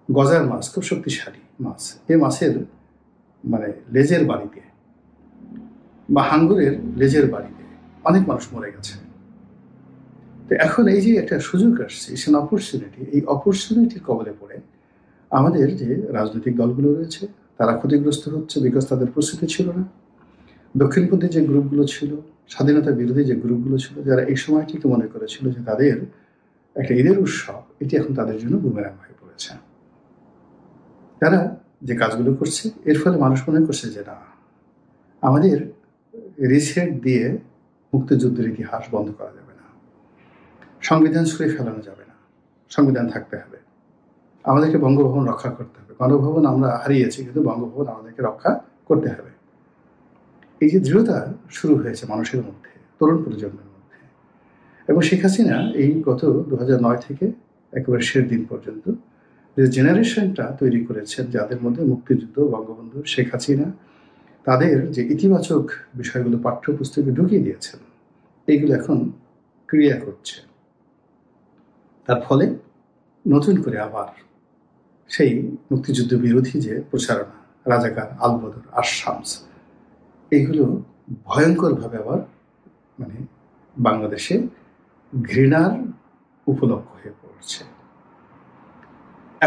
গজার মাছ খুব শক্তিশালী মাছ, এই মাছের লেজের বাড়িতে বা হাঙ্গরের লেজের বাড়িতে অনেক মানুষ মরে গেছে। তো এখন এই যে একটা সুযোগ আসছে, সে অপরচুনিটি, এই অপরচুনিটির কবলে পড়ে আমাদের যে রাজনৈতিক দলগুলো রয়েছে তারা ক্ষতিগ্রস্ত হচ্ছে, বিকজ তাদের প্রস্তুতি ছিল না। দক্ষিণপন্থী যে গ্রুপগুলো ছিল, স্বাধীনতা বিরোধী যে গ্রুপগুলো ছিল, যারা এই সময়টিকে মনে করেছিল যে তাদের একটা ঈদের উৎসব, এটি এখন তাদের জন্য বুমেরাং হয়ে পড়েছে। তারা যে কাজগুলো করছে, এর ফলে মানুষ মনে করছে যে না, আমাদের রিসেট দিয়ে মুক্তিযুদ্ধের ইতিহাস বন্ধ করা যাবে না, সংবিধান ছুঁড়ে ফেলানো যাবে না, সংবিধান থাকতে হবে, আমাদেরকে বঙ্গভবন রক্ষা করতে হবে। গণভবন আমরা হারিয়েছি, কিন্তু বঙ্গভবন আমাদেরকে রক্ষা করতে হবে। এই যে দৃঢ়তা শুরু হয়েছে মানুষের মধ্যে, তরুণ প্রজন্মের মধ্যে। এবং শেখ হাসিনা এই গত 2009 থেকে একেবারে শেষ দিন পর্যন্ত যে জেনারেশনটা তৈরি করেছেন, যাদের মধ্যে মুক্তিযুদ্ধ, বঙ্গবন্ধু, শেখ হাসিনা, তাদের যে ইতিবাচক বিষয়গুলো পাঠ্যপুস্তকে ঢুকিয়ে দিয়েছেন, এইগুলো এখন ক্রিয়া করছে। তার ফলে নতুন করে আবার সেই মুক্তিযুদ্ধ বিরোধী যে প্রচারণা, রাজাকার, আলবদর, আশামস, এইগুলো ভয়ঙ্করভাবে আবার বাংলাদেশে ঘৃণার উপলক্ষ হয়ে পড়ছে।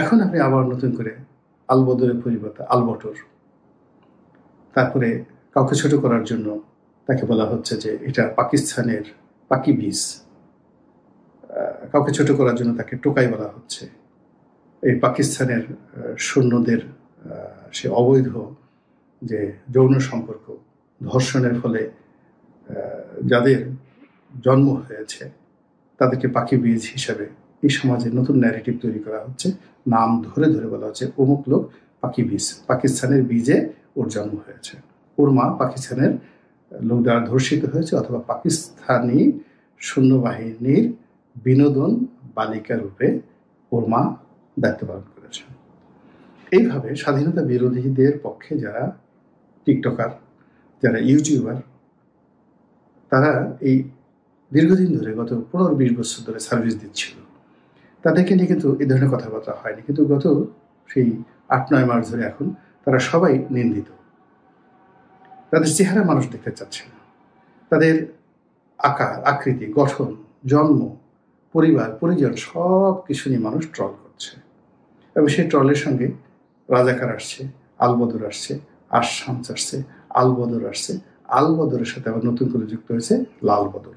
এখন আপনি আবার নতুন করে আলবদরের পরিবর্তে আলবটর, তারপরে কাউকে ছোট করার জন্য তাকে বলা হচ্ছে যে এটা পাকিস্তানের পাকি বীজ, কাউকে ছোট করার জন্য তাকে টোকাই বলা হচ্ছে। এই পাকিস্তানের সৈন্যদের সে অবৈধ যে যৌন সম্পর্ক ধর্ষণের ফলে যাদের জন্ম হয়েছে তাদেরকে পাখি বীজ হিসাবে এই সমাজে নতুন ন্যারেটিভ তৈরি করা হচ্ছে। নাম ধরে ধরে বলা হচ্ছে অমুক লোক পাখি বীজ, পাকিস্তানের বীজে ওর জন্ম হয়েছে, ওর মা পাকিস্তানের লোক দ্বারা ধর্ষিত হয়েছে, অথবা পাকিস্তানি সৈন্যবাহিনীর বিনোদন বালিকা রূপে ওর মা দায়িত্ব পালন করেছে। এইভাবে স্বাধীনতা বিরোধীদের পক্ষে যারা টিকটকার, যারা ইউটিউবার, তারা এই দীর্ঘদিন ধরে গত 15-20 বছর ধরে সার্ভিস দিচ্ছিল, তাদেরকে নিয়ে কিন্তু এই ধরনের কথাবার্তা হয়নি। কিন্তু গত সেই 8-9 মাস ধরে এখন তারা সবাই নিন্দিত। তাদের চেহারা মানুষ দেখতে চাচ্ছে না, তাদের আকার, আকৃতি, গঠন, জন্ম, পরিবার, পরিজন সব কিছু নিয়ে মানুষ ট্রল করছে। এবং সেই ট্রলের সঙ্গে রাজাকার আসছে, আলবদর আসছে, আশামস আসছে, আলবদর আসছে। আলবদরের সাথে আবার নতুন করে যুক্ত হয়েছে লাল বদর।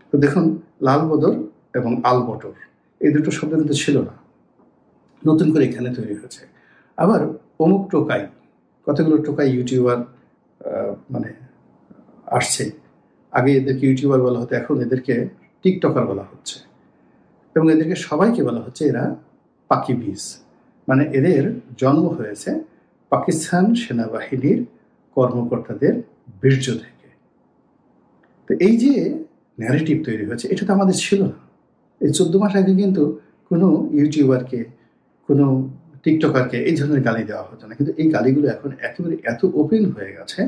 তো দেখুন, লাল বদর এবং আল বটর এই দুটো শব্দ কিন্তু ছিল না, নতুন করে এখানে তৈরি হয়েছে। আবার অমুক টোকাই, কতগুলো টোকাই ইউটিউবার মানে আসছে। আগে এদেরকে ইউটিউবার বলা হতো, এখন এদেরকে টিকটকার বলা হচ্ছে। এবং এদেরকে সবাইকে বলা হচ্ছে এরা পাখি বীজ, মানে এদের জন্ম হয়েছে পাকিস্তান সেনাবাহিনীর কর্মকর্তাদের বীর্য থেকে। তো এই যে ন্যারেটিভ তৈরি হয়েছে, এটা তো আমাদের ছিল না। এই 14 মাস আগে কিন্তু কোনো ইউটিউবারকে, কোনো টিকটকারকে এই ধরনের গালি দেওয়া হতো না, কিন্তু এই গালিগুলো এখন একেবারে এত ওপেন হয়ে গেছে।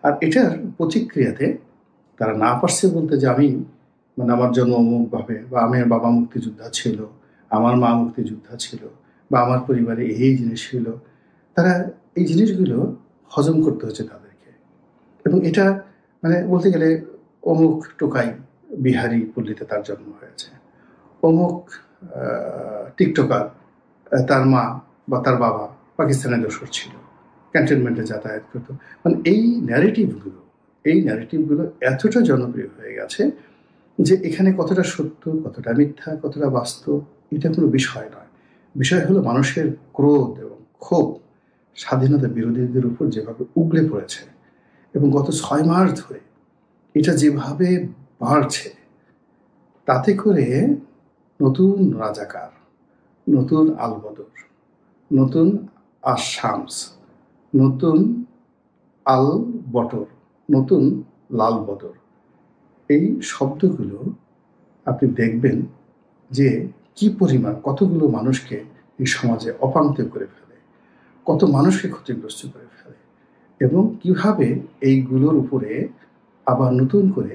আর এটার প্রতিক্রিয়াতে তারা না পারছে বলতে যে আমি, মানে আমার জন্ম অমুকভাবে, বা আমার বাবা মুক্তিযোদ্ধা ছিল, আমার মা মুক্তিযোদ্ধা ছিল, বা আমার পরিবারে এই জিনিস ছিল, তারা এই জিনিসগুলো হজম করতে হচ্ছে তাদেরকে। এবং এটা মানে বলতে গেলে অমুক টোকাই বিহারি পল্লীতে তার জন্ম হয়েছে, অমুক টিকটকার তার মা বা তার বাবা পাকিস্তানের দোসর ছিল, ক্যান্টনমেন্টে যাতায়াত করতো। মানে এই ন্যারেটিভগুলো এতটা জনপ্রিয় হয়ে গেছে যে এখানে কতটা সত্য, কতটা মিথ্যা, কতটা বাস্তব, এটা কোনো বিষয় নয়। বিষয় হলো মানুষের ক্রোধ এবং ক্ষোভ স্বাধীনতা বিরোধীদের উপর যেভাবে উগড়ে পড়েছে, এবং গত 6 মাস ধরে এটা যেভাবে বাড়ছে, তাতে করে নতুন রাজাকার, নতুন আলবদর, নতুন আশামস, নতুন আল বটর, নতুন লাল বদর, এই শব্দগুলো আপনি দেখবেন যে কি পরিমাণ কতগুলো মানুষকে এই সমাজে অপান্ত করে ফেলে, কত মানুষকে ক্ষতিগ্রস্ত করে ফেলে, এবং কিভাবে এইগুলোর উপরে আবার নতুন করে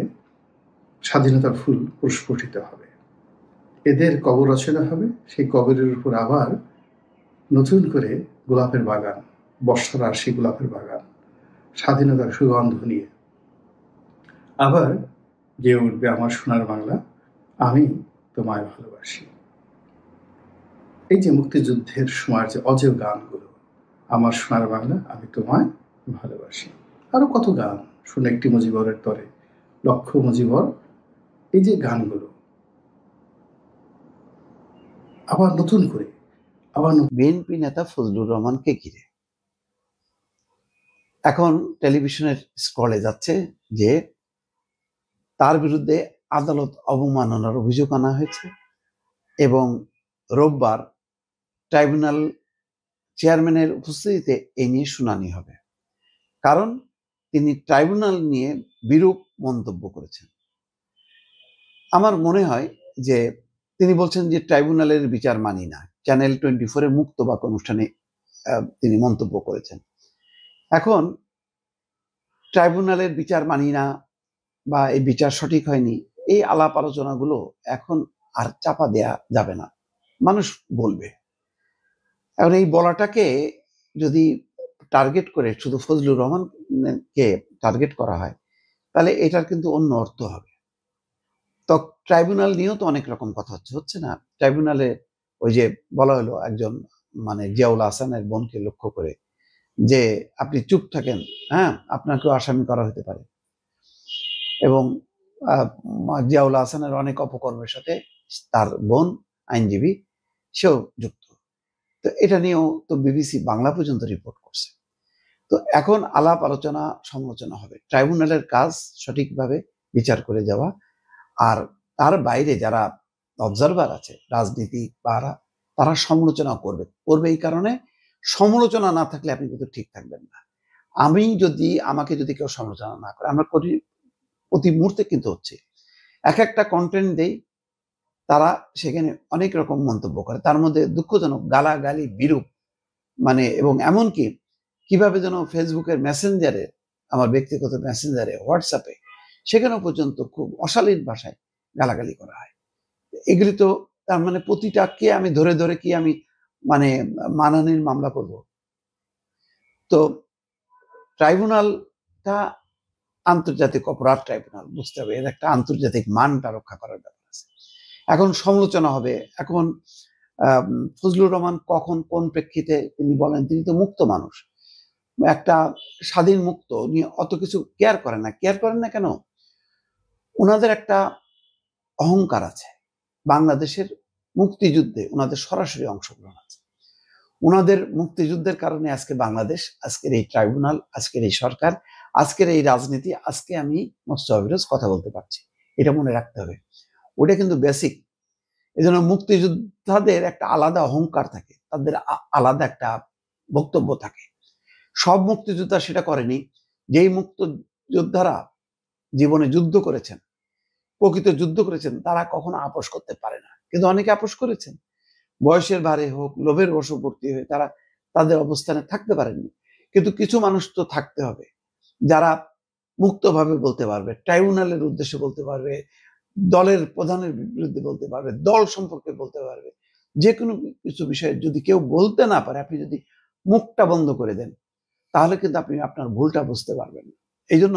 স্বাধীনতার ফুল প্রস্ফুটিত হবে। এদের কবর রচনা হবে, সেই কবরের উপর আবার নতুন করে গোলাপের বাগান, বর্ষার আসি গোলাপের বাগান, স্বাধীনতার সুগন্ধ নিয়ে আবার গেয়ে উঠবে আমার সোনার বাংলা, আমি তোমায় ভালোবাসি। এই যে মুক্তিযুদ্ধের সময়ের যে অজেয় গানগুলো, আমার সোনার বাংলা, আমি তোমায় ভালোবাসি, আরো কত গান, শুনে একটি মুজিবরের তরে, লক্ষ মুজিবর, এই যে গানগুলো আবার নতুন করে বিএনপি নেতা ফজলুর রহমানকে ঘিরে এখন টেলিভিশনের স্ক্রলে যাচ্ছে যে তার বিরুদ্ধে আদালত অবমাননার অভিযোগ আনা হয়েছে, এবং রোববার ট্রাইব্যুনাল চেয়ারম্যানের উপস্থিতিতে এ নিয়ে শুনানি হবে। কারণ তিনি ট্রাইব্যুনাল নিয়ে বিরূপ মন্তব্য করেছেন। আমার মনে হয় যে তিনি বলছেন যে ট্রাইব্যুনালের বিচার মানি না। চ্যানেল 24 এর মুক্ত বাক অনুষ্ঠানে তিনি মন্তব্য করেছেন। এখন ট্রাইব্যুনালের বিচার মানি না বা এই বিচার সঠিক হয়নি, এই আলাপ আলোচনাগুলো এখন আর চাপা দেয়া যাবে না, মানুষ বলবে। এখন এই বলাটাকে যদি টার্গেট করে শুধু ফজলুর রহমানকে টার্গেট করা হয়, তাহলে এটার কিন্তু অন্য অর্থ হবে। তো ট্রাইব্যুনাল নিয়েও তো অনেক রকম কথা হচ্ছে না। ট্রাইব্যুনালে ওই যে বলা হলো একজন মানে জিয়াউল হাসানের বোনকে লক্ষ্য করে যে আপনি চুপ থাকেন, হ্যাঁ, আপনাকেও আসামি করা হতে পারে। এবং জিয়াউল হাসানের অনেক অপকর্মের সাথে তার বোন আইনজীবী, সেও যুক্ত। তো এটা নিয়েও তো বিবিসি বাংলা পর্যন্ত রিপোর্ট করছে। তো এখন আলাপ আলোচনা সমালোচনা হবে, ট্রাইব্যুনালের কাজ সঠিকভাবে বিচার করে যাওয়া। আর তার বাইরে যারা অবজারভার আছে রাজনীতি তারা সমালোচনা করবে এই কারণে সমালোচনা না থাকলে আপনি কিন্তু ঠিক থাকবেন না। আমাকে যদি কেউ সমালোচনা না করে, আমরা করি প্রতি মুহূর্তে কিন্তু হচ্ছে, এক একটা কন্টেন্ট দেই, তারা সেখানে অনেক রকম মন্তব্য করে, তার মধ্যে দুঃখজনক গালাগালি বিরূপ, মানে এবং এমনকি কিভাবে যেন ফেসবুকের মেসেঞ্জারে, আমার ব্যক্তিগত মেসেঞ্জারে, হোয়াটসঅ্যাপে, সেখানেও পর্যন্ত খুব অশালীন ভাষায় গালাগালি করা হয়। এগুলি তো তার মানে প্রতিটাকে আমি ধরে ধরে কি আমি মানে মানহানির মামলা করব? তো ট্রাইব্যুনালটা আন্তর্জাতিক অপরাধ ট্রাইব্যুনাল, বুঝতে হবে এর একটা আন্তর্জাতিক মানটা রক্ষা করার ব্যাপার আছে। এখন সমালোচনা হবে। এখন ফজলুর রহমান কখন কোন প্রেক্ষিতে তিনি বলেন, তিনি তো মুক্ত মানুষ, একটা স্বাধীন মুক্ত নিয়ে অত কিছু কেয়ার করেন না কেন? ওনাদের একটা অহংকার আছে, বাংলাদেশের মুক্তিযুদ্ধে ওনাদের সরাসরি অংশগ্রহণ আছে। ওনাদের মুক্তিযুদ্ধের কারণে আজকে বাংলাদেশ, আজকের এই ট্রাইব্যুনাল, আজকের এই সরকার, আজকের এই রাজনীতি, আজকে আমি মোস্তফা ফিরোজ কথা বলতে পারছি, এটা মনে রাখতে হবে। ওটা কিন্তু বেসিক। এই জন্য মুক্তিযোদ্ধাদের একটা আলাদা অহংকার থাকে, তাদের আলাদা একটা বক্তব্য থাকে। সব মুক্তিযোদ্ধা সেটা করেনি। যেই মুক্তিযোদ্ধারা জীবনে যুদ্ধ করেছেন, প্রকৃত যুদ্ধ করেছেন, তারা কখনো আপোষ করতে পারে না, কিন্তু অনেকে আপোষ করেছেন, বয়সের ভারে হোক, লোভের বশবর্তী হয়ে তারা তাদের অবস্থানে থাকতে পারেননি। কিন্তু কিছু মানুষ তো থাকতে হবে যারা মুক্তভাবে বলতে পারবে, ট্রাইব্যুনালের উদ্দেশ্যে বলতে পারবে, দলের প্রধানের বিরুদ্ধে বলতে পারবে, দল সম্পর্কে বলতে পারবে। যে কোনো কিছু বিষয়ে যদি কেউ বলতে না পারে, আপনি যদি মুখটা বন্ধ করে দেন, তাহলে কিন্তু আপনি আপনার ভুলটা বুঝতে পারবেন না। এই জন্য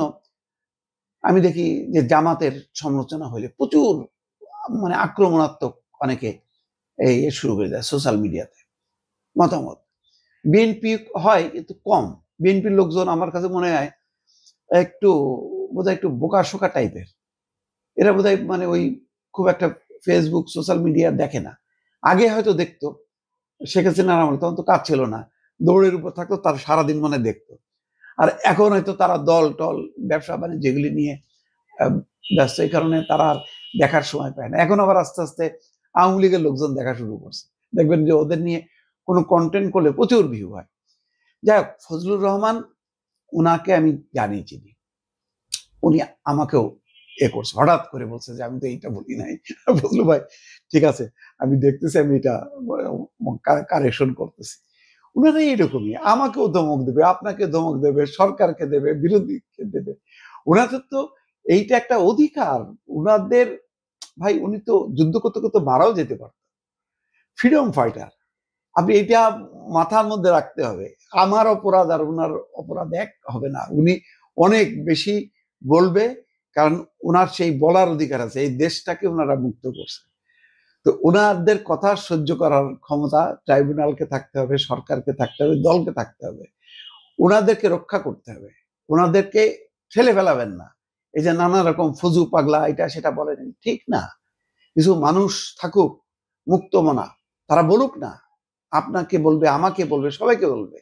আমি দেখি যে জামাতের সমালোচনা হইলে প্রচুর মানে আক্রমণাত্মক অনেকে এই শুরু করে দেয় সোশ্যাল মিডিয়াতে মতামত। বিএনপি হয় কিন্তু কম, বিএনপির লোকজন আমার কাছে মনে হয় একটু বোধহয় একটু বোকাশোকা টাইপের। এরা বোধহয় মানে ওই খুব একটা ফেসবুক সোশ্যাল মিডিয়া দেখে না। আগে হয়তো দেখতো, শেখ হাসিনার আমলে তখন তো কাজ ছিল না, দৌড়ের উপর থাকতো, তার সারাদিন মনে দেখতো। আর এখন হয়তো তারা দল টল ব্যবসা বাণিজ্য যেগুলি নিয়ে ব্যস্ত, এই কারণে তারা আর দেখার সময় পায় না। এখন আবার আস্তে আস্তে আওয়ামী লীগের লোকজন দেখা শুরু করছে, দেখবেন যে ওদের নিয়ে কোনো কন্টেন্ট করলে প্রচুর ভিউ হয়। যাই হোক, ফজলুর রহমান, ওনাকে আমি জানিয়েছি, উনি আমাকেও করছে, হঠাৎ করে বলছে যে আমি তো এইটা বলি নাই। ফজলু ভাই ঠিক আছে, আমি দেখতেছি, আমি এটা কারেকশন করতেছি। ওনারা এইরকমই, আমাকেও ধমক দেবে, আপনাকে ধমক দেবে, সরকারকে দেবে, বিরোধীকে দেবে। ওনাদের তো এইটা একটা অধিকার ওনাদের। ভাই, উনি তো যুদ্ধ করতে করতে মারাও যেতে পারত, ফ্রিডম ফাইটার। আপনি এটা মাথার মধ্যে রাখতে হবে। আমার অপরাধ আর ওনার অপরাধ এক হবে না। উনি অনেক বেশি বলবে, কারণ ওনার সেই বলার অধিকার আছে। এই দেশটাকে ওনারা মুক্ত করছে, তো ওনাদের কথা সহ্য করার ক্ষমতা ট্রাইব্যুনালকে থাকতে হবে, সরকারকে থাকতে হবে, দলকে থাকতে হবে। ওনাদেরকে রক্ষা করতে হবে, ওনাদেরকে ঠেলে ফেলাবেন না। এই যে নানা রকম ফজু পাগলা এটা সেটা বলেন, ঠিক না। কিছু মানুষ থাকুক মুক্ত মনা, তারা বলুক না, আপনাকে বলবে, আমাকে বলবে, সবাইকে বলবে।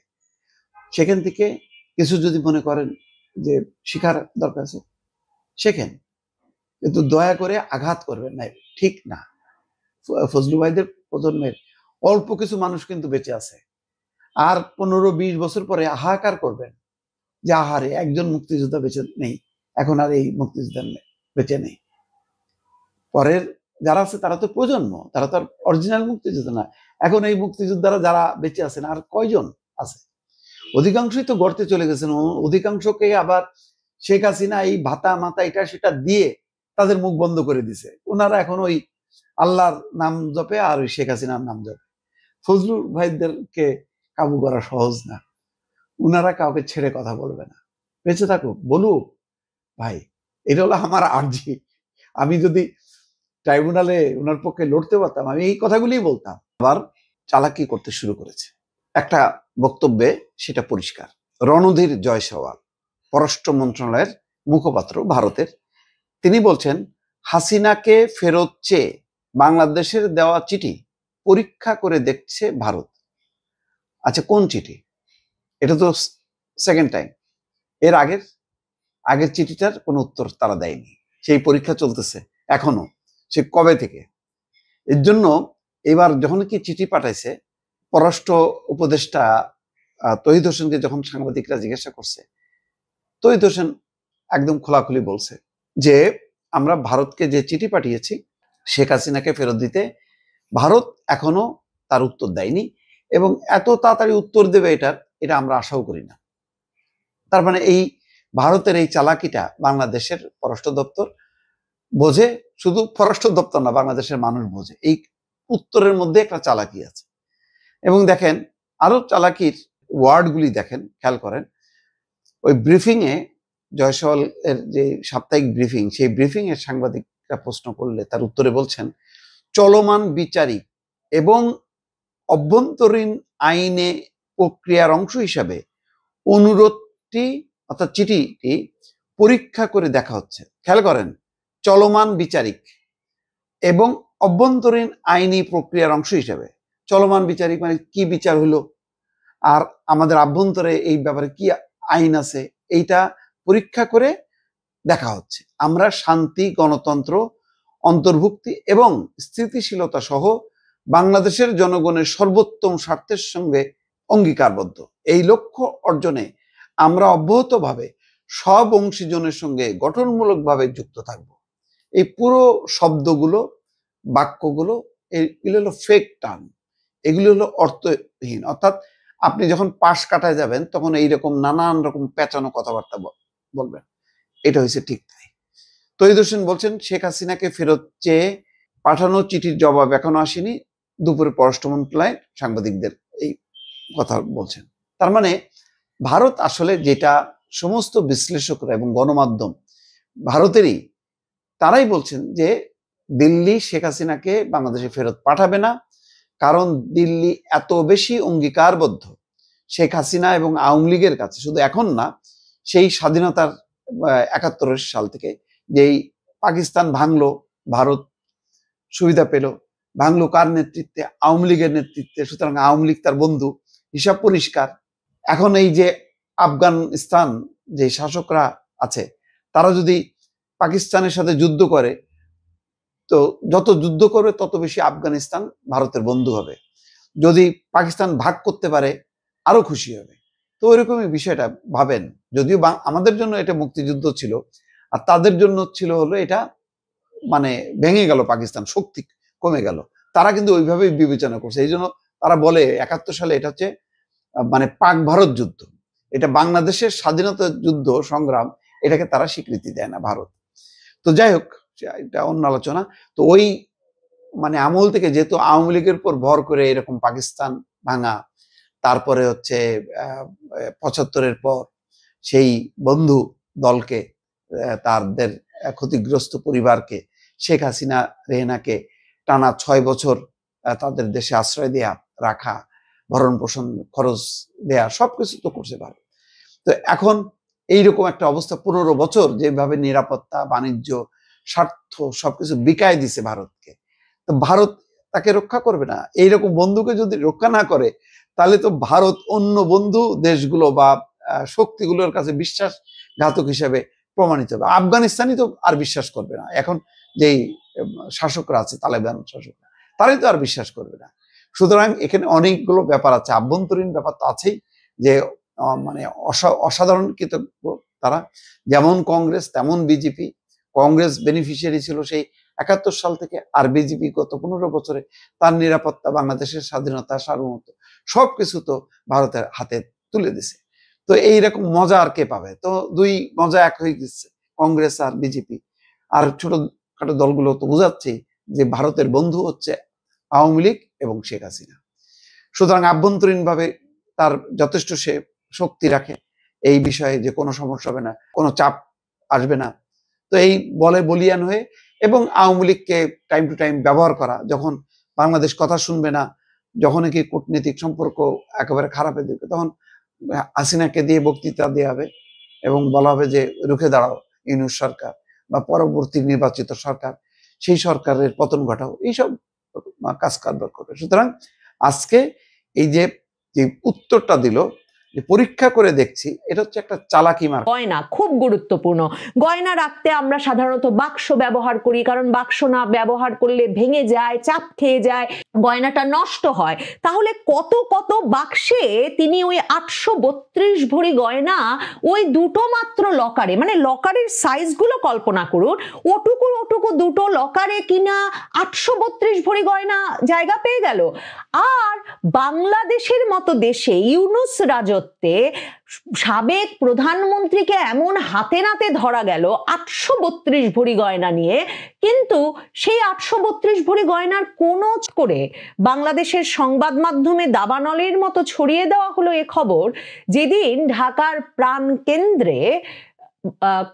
সেখান থেকে কিছু যদি মনে করেন যে শিখার দরকার আছে, শেখেন, কিন্তু দয়া করে আঘাত করবেন না, ঠিক না। ফজলু ভাইদের প্রজন্মের অল্প কিছু মানুষ কিন্তু বেঁচে আছে, আর 15-20 বছর পরে হাহাকার করবেন যে আহারে একজন মুক্তিযোদ্ধা বেঁচে নেই, এখন আর এই মুক্তিযোদ্ধা বেঁচে নেই। পরের যারা আছে তারা তো প্রজন্ম, তারা তো আর অরিজিনাল মুক্তিযোদ্ধা না। এখন এই মুক্তিযোদ্ধারা যারা বেঁচে আছেন আর কয়জন আছে? অধিকাংশই তো গর্তে চলে গেছেন। অধিকাংশকে আবার শেখ হাসিনা এই ভাতা মাতা এটা সেটা দিয়ে তাদের মুখ বন্ধ করে দিছে। ওনারা এখন ওই আল্লাহর নাম জপে আর ওই শেখ হাসিনার নাম জপে। ফজলু ভাইদেরকে কাবু করা সহজ না। ওনারা কাউকে ছেড়ে কথা বলবে না, বেঁচে থাকুক, বলুক। ভাই, এটা হলো আমার আর্জি। আমি যদি ট্রাইব্যুনালে ওনার পক্ষে লড়তে পারতাম, আমি এই কথাগুলিই বলতাম। আবার চালাকি করতে শুরু করেছে একটা বক্তব্যে, সেটা পরিষ্কার। রণধীর জয়সওয়াল, পররাষ্ট্র মন্ত্রণালয়ের মুখপাত্র ভারতের, তিনি বলছেন হাসিনাকে ফেরত চেয়ে বাংলাদেশের দেওয়া চিঠি পরীক্ষা করে দেখছে ভারত। আচ্ছা, কোন চিঠি? এটা তো সেকেন্ড টাইম। এর আগের চিঠিটার কোনো উত্তর তারা দেয়নি, সেই পরীক্ষা চলতেছে এখনো, সে কবে থেকে। এর জন্য এবার যখন কি চিঠি পাঠাইছে, পররাষ্ট্র উপদেষ্টা তহিদ হোসেনকে যখন সাংবাদিকরা জিজ্ঞাসা করছে, তহিদ হোসেন একদম খোলাখুলি বলছে যে আমরা ভারতকে যে চিঠি পাঠিয়েছি শেখ হাসিনাকে ফেরত দিতে, ভারত এখনো তার উত্তর দেয়নি এবং এত তাড়াতাড়ি উত্তর দেবে এটা আমরা আশাও করি না। তার মানে এই ভারতের এই চালাকিটা বাংলাদেশের পররাষ্ট্র দপ্তর বোঝে, শুধু পররাষ্ট্র দপ্তর না, বাংলাদেশের মানুষ বোঝে এই উত্তরের মধ্যে একটা চালাকি আছে। এবং দেখেন আরো চালাকির ওয়ার্ডগুলি দেখেন, খেয়াল করেন। ওই ব্রিফিং এ জয়সওয়াল এর যে সাপ্তাহিক ব্রিফিং, সেই ব্রিফিং এর সাংবাদিকরা প্রশ্ন করলে তার উত্তরে বলছেন, চলমান বিচারিক এবং অভ্যন্তরীণ আইনে প্রক্রিয়ার অংশ হিসাবে অনুরোধটি অর্থাৎ চিঠিটি পরীক্ষা করে দেখা হচ্ছে। খেয়াল করেন, চলমান বিচারিক এবং অভ্যন্তরীণ আইনি প্রক্রিয়ার অংশ হিসাবে। চলমান বিচারিক মানে কি বিচার হলো, আর আমাদের আভ্যন্তরে এই ব্যাপারে কি আইন আছে, এইটা পরীক্ষা করে দেখা হচ্ছে। আমরা শান্তি, গণতন্ত্র, অন্তর্ভুক্তি এবং স্থিতিশীলতা সহ বাংলাদেশের জনগণের সর্বোত্তম স্বার্থের সঙ্গে অঙ্গীকারবদ্ধ। এই লক্ষ্য অর্জনে আমরা অব্যাহতভাবে সব অংশীজনের সঙ্গে গঠনমূলকভাবে যুক্ত থাকব। এই পুরো শব্দগুলো, বাক্যগুলো, এগুলো হলো ফেক টার্ম, এগুলো হলো অর্থহীন। অর্থাৎ আপনি যখন পাশ কাটায় যাবেন তখন এইরকম নানান রকম পেঁচানো কথাবার্তা বলবেন। এটা হয়েছে ঠিক তাই। তহিদ হোসেন বলছেন, শেখ হাসিনাকে ফেরত চেয়ে পাঠানো চিঠির জবাব এখনো আসেনি। দুপুরে পররাষ্ট্র মন্ত্রণালয় সাংবাদিকদের এই কথা বলছেন। তার মানে ভারত আসলে, যেটা সমস্ত বিশ্লেষকরা এবং গণমাধ্যম ভারতেরই, তারাই বলছেন যে দিল্লি শেখ হাসিনাকে বাংলাদেশে ফেরত পাঠাবে না, কারণ দিল্লি এত বেশি অঙ্গীকারবদ্ধ শেখ হাসিনা এবং আওয়ামী লীগের কাছে, শুধু এখন না, সেই স্বাধীনতার ৭১ সাল থেকে যেই পাকিস্তান ভাঙলো, ভারত সুবিধা পেল, ভাঙলো কার নেতৃত্বে? আওয়ামী লীগের নেতৃত্বে। সুতরাং আওয়ামী লীগ তার বন্ধু, হিসাব পরিষ্কার। এখন এই যে আফগানিস্তান যে শাসকরা আছে, তারা যদি পাকিস্তানের সাথে যুদ্ধ করে, তো যত যুদ্ধ করবে তত বেশি আফগানিস্তান ভারতের বন্ধু হবে। যদি পাকিস্তান ভাগ করতে পারে আরো খুশি হবে। তো ওইরকমই বিষয়টা ভাবেন। যদিও আমাদের জন্য এটা মুক্তিযুদ্ধ ছিল, আর তাদের জন্য ছিল হলো এটা, মানে ভেঙে গেল পাকিস্তান, শক্তি কমে গেল। তারা কিন্তু ওইভাবেই বিবেচনা করছে। এই জন্য তারা বলে ৭১ সালে এটা হচ্ছে মানে পাক ভারত যুদ্ধ, এটা বাংলাদেশের স্বাধীনতা যুদ্ধ সংগ্রাম, এটাকে তারা স্বীকৃতি দেয় না ভারত। তো যাই হোক, এটা অন্য আলোচনা। তো ওই মানে আমল থেকে যেহেতু আওয়ামী লীগের উপর ভর করে এরকম পাকিস্তান ভাঙা, তারপরে হচ্ছে ৭৫-এর পর সেই বন্ধু দলকে, তাদের ক্ষতিগ্রস্ত পরিবারকে, শেখ হাসিনা রেহেনাকে টানা ৬ বছর তাদের দেশে আশ্রয় দেয়া, রাখা, ভরণ পোষণ খরচ দেয়া, সবকিছু তো করছে ভারত। তো এখন এইরকম একটা অবস্থা, ১৫ বছর যেভাবে নিরাপত্তা, বাণিজ্য, স্বার্থ সবকিছু বিকায় দিছে ভারতকে, তো ভারত তাকে রক্ষা করবে না। এইরকম বন্ধুকে যদি রক্ষা না করে, তাহলে তো ভারত অন্য বন্ধু দেশগুলো বা শক্তিগুলোর কাছে বিশ্বাসঘাতক হিসেবে প্রমাণিত হবে। আফগানিস্তানই তো আর বিশ্বাস করবে না। এখন যেই শাসকরা আছে, তালেবান শাসকরা, তারাই তো আর বিশ্বাস করবে না। সুতরাং এখানে অনেকগুলো ব্যাপার আছে, আভ্যন্তরীণ ব্যাপার তো আছেই, যে মানে অসাধারণ কৃতজ্ঞ তারা, যেমন কংগ্রেস তেমন বিজেপি। কংগ্রেস বেনিফিশিয়ারি ছিল সেই ৭১ সাল থেকে, আর বিজেপি গত ১৫ বছরে তার নিরাপত্তা, বাংলাদেশের স্বাধীনতা, সার্বভৌমত্ব সবকিছু তো ভারতের হাতে তুলে দিছে। তো এইরকম মজা আর কে পাবে? তো দুই মজা এক হয়ে গেছে, কংগ্রেস আর বিজেপি। আর ছোটখাটো দলগুলো তো বোঝাচ্ছেই যে ভারতের বন্ধু হচ্ছে আওয়ামী লীগ এবং শেখ হাসিনা। সুতরাং আভ্যন্তরীণভাবে তার যথেষ্ট সে শক্তি রাখে এই বিষয়ে, যে কোনো সমস্যা হবে না, কোনো চাপ আসবে না। তো এই বলে বলিয়ান হয়ে, এবং আওয়ামী লীগকে টাইম টু টাইম ব্যবহার করা, যখন বাংলাদেশ কথা শুনবে না, যখন কি কূটনৈতিক সম্পর্ক একেবারে খারাপের দিকে, তখন হাসিনাকে দিয়ে বক্তৃতা দেওয়া হবে এবং বলা হবে যে রুখে দাঁড়াও ইউনূস সরকার বা পরবর্তী নির্বাচিত সরকার, সেই সরকারের পতন ঘটাও, এইসব কাজ কারবার করবে। সুতরাং আজকে এই যে উত্তরটা দিল, যে পরীক্ষা করে দেখছি, এটা হচ্ছে একটা চালাকি মার। গয়না খুব গুরুত্বপূর্ণ। গয়না রাখতে আমরা সাধারণত বাক্স ব্যবহার করি, কারণ বাক্স না ব্যবহার করলে ভেঙে যায়, চাপ খেয়ে যায়, গয়নাটা নষ্ট হয়। তাহলে কত কত বাক্সে তিনি ওই 832 ভরি গয়না ওই দুটো মাত্র লকারে, মানে লকারের সাইজগুলো কল্পনা করুন, ওটুকু দুটো লকারে কিনা 832 ভরি গয়না জায়গা পেয়ে গেল। আর বাংলাদেশের মতো দেশে ইউনূস রাজত্বে সাবেক প্রধানমন্ত্রীকে এমন হাতে নাতে ধরা গেল 832 ভরি গয়না নিয়ে, কিন্তু সেই 832 ভরি গয়নার কোনো করে বাংলাদেশের সংবাদ মাধ্যমে দাবানলের মতো ছড়িয়ে দেওয়া হলো এ খবর, যেদিন ঢাকার প্রাণ কেন্দ্রে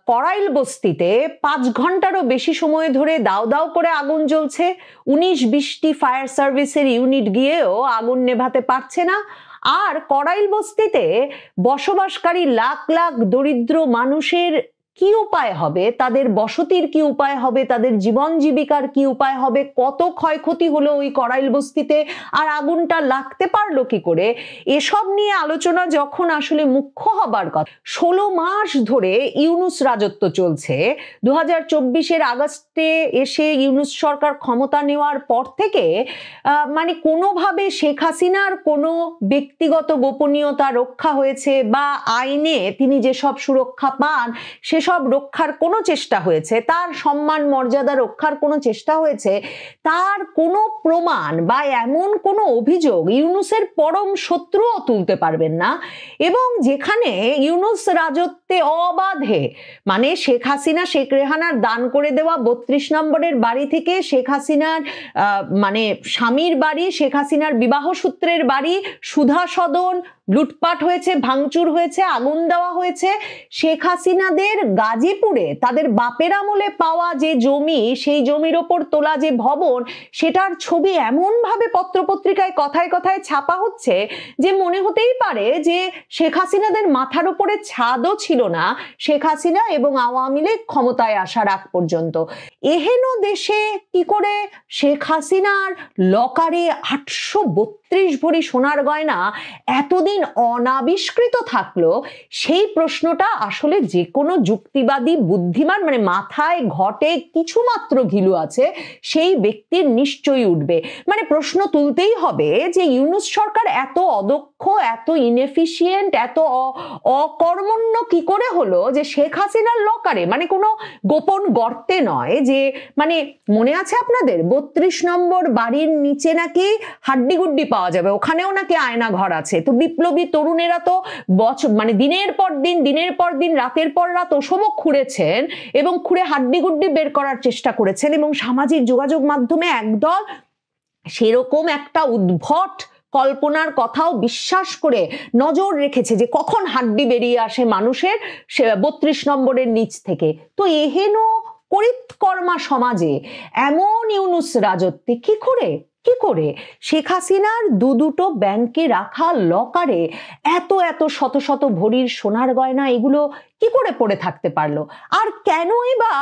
করাইল বস্তিতে 5 ঘন্টারও বেশি সময় ধরে দাও দাও করে আগুন জ্বলছে, 19-20টি ফায়ার সার্ভিসের ইউনিট গিয়েও আগুন নেভাতে পারছে না। আর করাইল বস্তিতে বসবাসকারী লাখ লাখ দরিদ্র মানুষের কি উপায় হবে, তাদের বসতির কি উপায় হবে, তাদের জীবন জীবিকার কি উপায় হবে, কত ক্ষয়ক্ষতি হলো ওই করাইল বস্তিতে, আর আগুনটা লাগতে পারলো কি করে, এসব নিয়ে আলোচনা যখন আসলে মুখ্য হবার কথা। 16 মাস ধরে ইউনূস রাজত্ব চলছে। 2024-এর আগস্টে এসে ইউনূস সরকার ক্ষমতা নেওয়ার পর থেকে মানে কোনোভাবে শেখ হাসিনার কোনো ব্যক্তিগত গোপনীয়তা রক্ষা হয়েছে বা আইনে তিনি যেসব সুরক্ষা পান সেসব রক্ষার কোনো চেষ্টা হয়েছে, তার সম্মান মর্যাদা রক্ষার কোনো চেষ্টা হয়েছে, তার কোনো প্রমাণ বা এমন কোনো অভিযোগ ইউনূসের পরম শত্রুও তুলতে পারবেন না। এবং যেখানে ইউনূস রাজত্বে অবাধে, মানে শেখ হাসিনা শেখ রেহানার দান করে দেওয়া 32 নম্বরের বাড়ি থেকে শেখ হাসিনার মানে স্বামীর বাড়ি, শেখ হাসিনার বিবাহ সূত্রের বাড়ি, সুধা সদন লুটপাট হয়েছে, ভাঙচুর হয়েছে, আগুন দেওয়া হয়েছে। শেখ হাসিনাদের গাজীপুরে তাদের বাপের আমলে পাওয়া যে জমি, সেই জমির ওপর তোলা যে ভবন, সেটার ছবি এমন ভাবে পত্রপত্রিকায় কথায় কথায় ছাপা হচ্ছে যে মনে হতেই পারে যে শেখ হাসিনাদের মাথার উপরে ছাদও ছিল না শেখ হাসিনা এবং আওয়ামী লীগ ক্ষমতায় আসার আগ পর্যন্ত। এহেন দেশে কি করে শেখ হাসিনার লকারে 832 ভরি সোনার গয়না এতদিন অনাবিষ্কৃত থাকলো, সেই প্রশ্নটা আসলে যে কোনো যুক্তিবাদী বুদ্ধিমান, মানে মাথায় ঘটে কিছু মাত্র ঘিলু আছে সেই ব্যক্তির নিশ্চয়ই উঠবে। মানে প্রশ্ন তুলতেই হবে যে ইউনূস সরকার এত অদক্ষ, এত ইনএফিশিয়েন্ট, এত অকর্মণ্য কি করে হলো যে শেখ হাসিনার লকারে, মানে কোনো গোপন গর্তে নয়, যে মানে মনে আছে আপনাদের 32 নম্বর বাড়ির নিচে নাকি হাড্ডিগুড্ডি পাওয়া যাবে, ওখানেও নাকি আয়না ঘর আছে। তো বিপ্লবী তরুণেরা তো মানে দিনের পর দিন রাতের পর রাত ওসবও খুঁড়েছেন এবং খুঁড়ে হাড্ডিগুড্ডি বের করার চেষ্টা করেছেন, এবং সামাজিক যোগাযোগ মাধ্যমে একদল সেরকম একটা উদ্ভট কল্পনার কথাও বিশ্বাস করে নজর রেখেছে যে কখন হাড্ডি বেরিয়ে আসে মানুষের 32 নম্বরের নিচ থেকে। তো এহেন করিতকর্মা সমাজে এমন ইউনূস রাজত্বে কি করে শেখ হাসিনার দুটো ব্যাংকে রাখা লকারে এত এত শত শত ভরির সোনার গয়না এগুলো কি করে পড়ে থাকতে পারলো? আর কেনই বা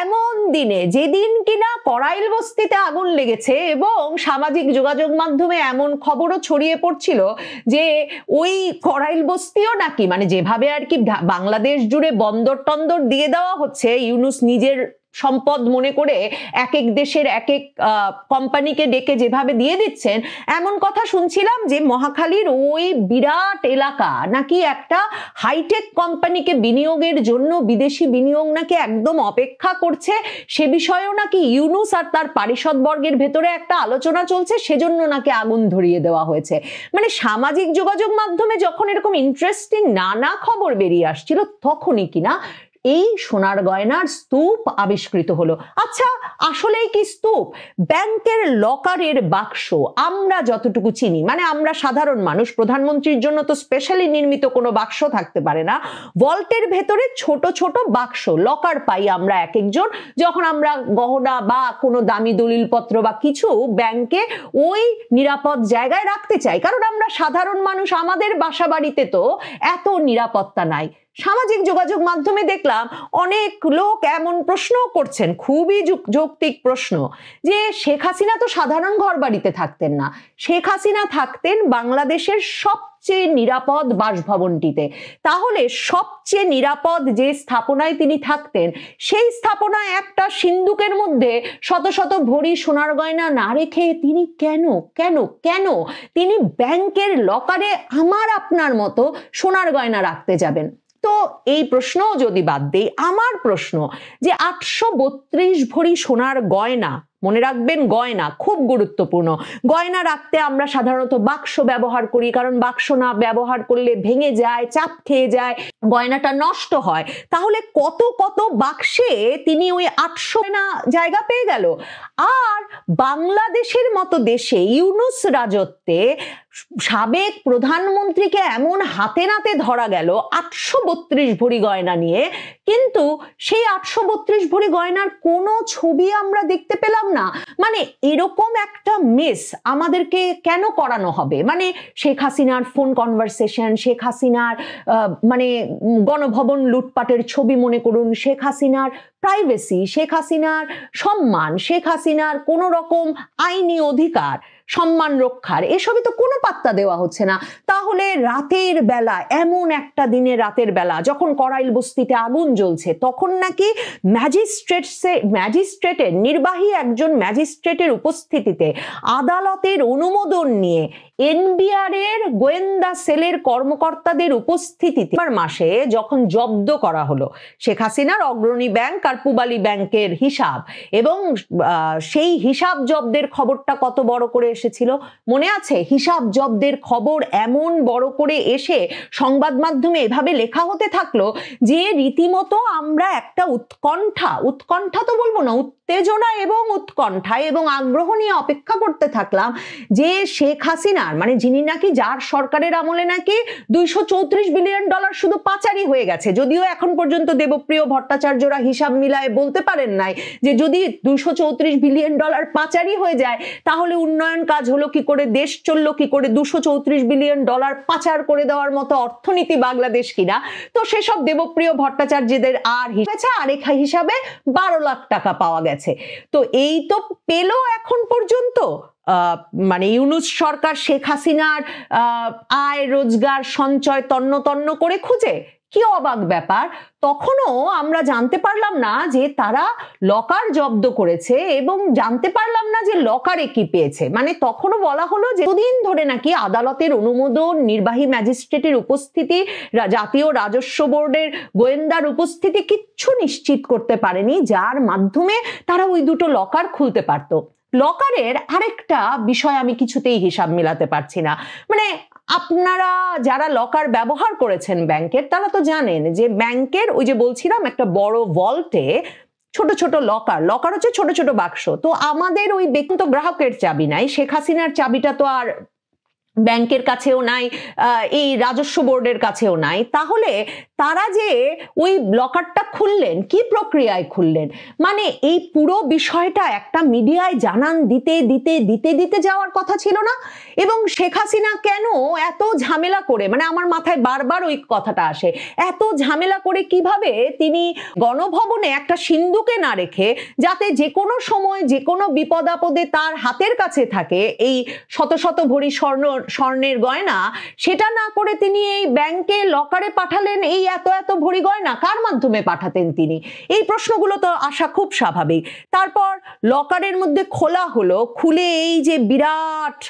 এমন দিনে, যেদিন কিনা করাইল বস্তিতে আগুন লেগেছে এবং সামাজিক যোগাযোগ মাধ্যমে এমন খবরও ছড়িয়ে পড়ছিল যে ওই করাইল বস্তিও নাকি, মানে যেভাবে আর কি বাংলাদেশ জুড়ে বন্দর টন্দর দিয়ে দেওয়া হচ্ছে, ইউনূস নিজের সম্পদ মনে করে এক এক দেশের এক এক কোম্পানিকে ডেকে যেভাবে দিয়ে দিচ্ছেন, এমন কথা শুনছিলাম যে মহাখালীর ওই বিরাট এলাকা নাকি একটা হাইটেক কোম্পানিকে বিনিয়োগের জন্য বিদেশি বিনিয়োগ নাকি একদম অপেক্ষা করছে, সে বিষয়েও নাকি ইউনূস আর তার পারিষদ বর্গের ভেতরে একটা আলোচনা চলছে, সেজন্য নাকি আগুন ধরিয়ে দেওয়া হয়েছে। মানে সামাজিক যোগাযোগ মাধ্যমে যখন এরকম ইন্টারেস্টিং নানা খবর বেরিয়ে আসছিল, তখনই কিনা এই সোনার গয়নার স্তূপ আবিষ্কৃত হলো। আচ্ছা, আসলেই কি স্তূপ? ব্যাংকের লকারের বাক্স আমরা যতটুকু চিনি, মানে আমরা সাধারণ মানুষ, প্রধানমন্ত্রীর জন্য তো স্পেশালি নির্মিত কোনো বাক্স থাকতে পারে না, ভল্টের ভেতরে ছোট ছোট বাক্স লকার পাই আমরা এক একজন, যখন আমরা গহনা বা কোনো দামি দলিলপত্র বা কিছু ব্যাংকে ওই নিরাপদ জায়গায় রাখতে চাই, কারণ আমরা সাধারণ মানুষ, আমাদের বাসা বাড়িতে তো এত নিরাপত্তা নাই। সামাজিক যোগাযোগ মাধ্যমে দেখলাম অনেক লোক এমন প্রশ্ন করছেন, খুবই যৌক্তিক প্রশ্ন, যে শেখ হাসিনা তো সাধারণ ঘর বাড়িতে থাকতেন না, শেখ হাসিনা থাকতেন বাংলাদেশের সবচেয়ে নিরাপদ বাসভবনটিতে। তাহলে সবচেয়ে নিরাপদ যে স্থাপনায় তিনি থাকতেন, সেই স্থাপনায় একটা সিন্দুকের মধ্যে শত শত ভরি সোনার গয়না না রেখে তিনি কেন তিনি ব্যাংকের লকারে আমার আপনার মতো সোনার গয়না রাখতে যাবেন? তো এই প্রশ্ন যদি বাদ দেই, আমার প্রশ্ন যে 832 ভরি সোনার গয়না, মনে রাখবেন গয়না খুব গুরুত্বপূর্ণ, গয়না রাখতে আমরা সাধারণত বাক্স ব্যবহার করি, কারণ বাক্স না ব্যবহার করলে ভেঙে যায়, চাপ খেয়ে যায়, গয়নাটা নষ্ট হয়। তাহলে কত কত বাক্সে তিনি ওই 800 না জায়গা পেয়ে গেল। আর বাংলাদেশের মতো দেশে ইউনূস রাজত্বে সাবেক প্রধানমন্ত্রীকে এমন হাতে নাতে ধরা গেল 832 ভরি গয়না নিয়ে, কিন্তু সেই 832 ভরি গয়নার কোনো ছবি আমরা দেখতে পেলাম না। মানে এরকম একটা মিস আমাদেরকে কেন করানো হবে? মানে শেখ হাসিনার ফোন কনভারসেশন, শেখ হাসিনার মানে গণভবন লুটপাটের ছবি মনে করুন, শেখ হাসিনার প্রাইভেসি, শেখ হাসিনার সম্মান, শেখ হাসিনার কোনো রকম আইনি অধিকার, সম্মান রক্ষার, এসবই তো কোনো পাত্তা দেওয়া হচ্ছে না। তাহলে রাতের বেলা, এমন একটা দিনে রাতের বেলা যখন করাইল বস্তিতে আগুন জ্বলছে, তখন নাকি ম্যাজিস্ট্রেটের নির্বাহী একজন ম্যাজিস্ট্রেটের উপস্থিতিতে আদালতের অনুমোদন নিয়ে এনবিআর এর গোয়েন্দা সেলের কর্মকর্তাদের উপস্থিতিতে মাসে যখন জব্দ করা হলো শেখ হাসিনার অগ্রণী ব্যাংক আর পূবালী ব্যাংকের হিসাব, এবং সেই হিসাব জব্দের খবরটা কত বড় করে এসেছিল মনে আছে? হিসাব জব্দের খবর এমন বড় করে এসে সংবাদ মাধ্যমে এভাবে লেখা হতে থাকলো যে রীতিমতো আমরা একটা উৎকণ্ঠা তো বলবো না, উত্তেজনা এবং উৎকণ্ঠায় এবং আগ্রহ নিয়ে অপেক্ষা করতে থাকলাম যে শেখ হাসিনার, মানে যিনি নাকি, যার সরকারের আমলে নাকি $234 বিলিয়ন শুধু পাচারি হয়ে গেছে। যদিও এখন পর্যন্ত দেবপ্রিয় ভট্টাচার্যরা হিসাব মিলায় বলতে পারেন নাই যে যদি $234 বিলিয়ন পাচারি হয়ে যায় তাহলে উন্নয়ন কাজ হলো কি করে, দেশ চললো কি করে, $234 বিলিয়ন পাচার করে দেওয়ার মতো অর্থনীতি বাংলাদেশ কিনা। তো সেসব দেবপ্রিয় ভট্টাচার্যদের আর হিসাবে 12 লাখ টাকা পাওয়া গেছে। তো এই তো পেল এখন পর্যন্ত মানে ইউনূস সরকার শেখ হাসিনার আয় রোজগার সঞ্চয় তন্ন করে খুঁজে। কি অবাক ব্যাপার, তখনও আমরা জানতে পারলাম না যে তারা লকার জব্দ করেছে এবং জানতে পারলাম না যে লকারে কি পেয়েছে। মানে তখনও বলা হলো যে দুদিন ধরে নাকি আদালতের অনুমোদন, নির্বাহী ম্যাজিস্ট্রেটের উপস্থিতি, জাতীয় রাজস্ব বোর্ডের গোয়েন্দার উপস্থিতি কিচ্ছু নিশ্চিত করতে পারেনি, যার মাধ্যমে তারা ওই দুটো লকার খুলতে পারতো। লকারের আরেকটা বিষয় আমি কিছুতেই হিসাব মিলাতে পারছি না। মানে আপনারা যারা লকার ব্যবহার করেছেন ব্যাংকের, তারা তো জানেন যে ব্যাংকের ওই যে বলছিলাম একটা বড় ভল্টে ছোট ছোট লকার হচ্ছে ছোট ছোট বাক্স। তো আমাদের ওই ব্যক্তিগত গ্রাহকের চাবি নাই, শেখ হাসিনার চাবিটা তো আর ব্যাংকের কাছেও নাই, এই রাজস্ব বোর্ডের কাছেও নাই। তাহলে তারা যে ওই লকারটা খুললেন, কি প্রক্রিয়ায় খুললেন? মানে এই পুরো বিষয়টা একটা মিডিয়ায় জানান দিতে যাওয়ার কথা ছিল না? এবং শেখ হাসিনা কেন এত ঝামেলা করে, মানে আমার মাথায় বারবার ওই কথাটা আসে, এত ঝামেলা করে কিভাবে তিনি গণভবনে একটা সিন্দুকে না রেখে, যাতে যে কোনো সময় যে কোনো বিপদ আপদে তার হাতের কাছে থাকে এই শত শত ভরি স্বর্ণের গয়না, সেটা না করে তিনি এই ব্যাংকে লকারে পাঠালেন এই এত ভরি গয়না। কার মাধ্যমে পাঠাতেন তিনি? এই প্রশ্নগুলো তো আসা খুব স্বাভাবিক। তারপর লকারের মধ্যে খোলা হলো, খুলে এই যে বিরাট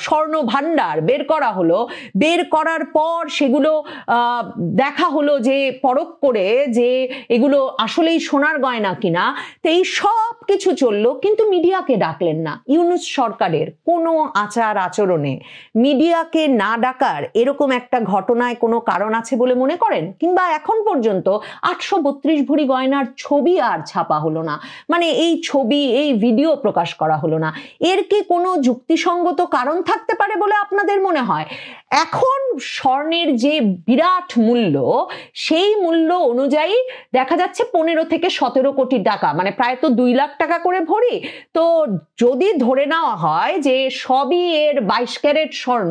স্বর্ণ ভান্ডার বের করা হলো, বের করার পর সেগুলো দেখা হলো যে পরখ করে যে এগুলো আসলেই সোনার গয়না কিনা। তো এই সব কিছু চললো, কিন্তু মিডিয়াকে ডাকলেন না। ইউনূস সরকারের কোনো আচার আচরণে মিডিয়াকে না ডাকার এরকম একটা ঘটনায় কোনো কারণ আছে বলে মনে করেন? কিংবা এখন পর্যন্ত 832 ভরি গয়নার ছবি আর ছাপা হলো না, মানে এই ছবি এই ভিডিও প্রকাশ করা হলো না। এর কি কোনো যুক্তিসঙ্গত কারণ থাকতে পারে বলে আপনাদের মনে হয়? এখন স্বর্ণের যে বিরাট মূল্য, সেই মূল্য অনুযায়ী দেখা যাচ্ছে 15 থেকে 17 কোটি টাকা, মানে প্রায় তো 2 লাখ টাকা করে ভরি। তো যদি ধরে নেওয়া হয় যে সবই এর 22 ক্যারেট স্বর্ণ,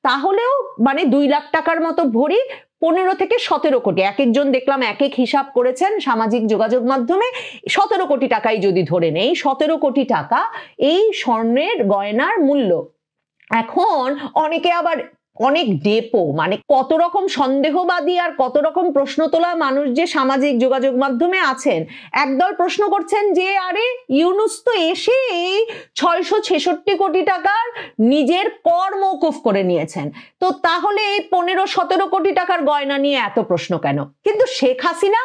তাহলেও মানে 2 লাখ টাকার মতো ভরি 15 থেকে 17 কোটি, এক একজন দেখলাম এক এক হিসাব করেছেন সামাজিক যোগাযোগ মাধ্যমে। 17 কোটি টাকাই যদি ধরে নেই, 17 কোটি টাকা এই স্বর্ণের গয়নার মূল্য। এখন অনেকে আবার অনেক ডেপো, মানে কত রকম সন্দেহবাদী আর কত রকম প্রশ্ন তোলা মানুষ যে সামাজিক যোগাযোগ মাধ্যমে আছেন, একদল প্রশ্ন করছেন যে আরে ইউনূস তো এসে এই 666 কোটি টাকার নিজের কর মওকুফ করে নিয়েছেন, তো তাহলে এই 15-17 কোটি টাকার গয়না নিয়ে এত প্রশ্ন কেন? কিন্তু শেখ হাসিনা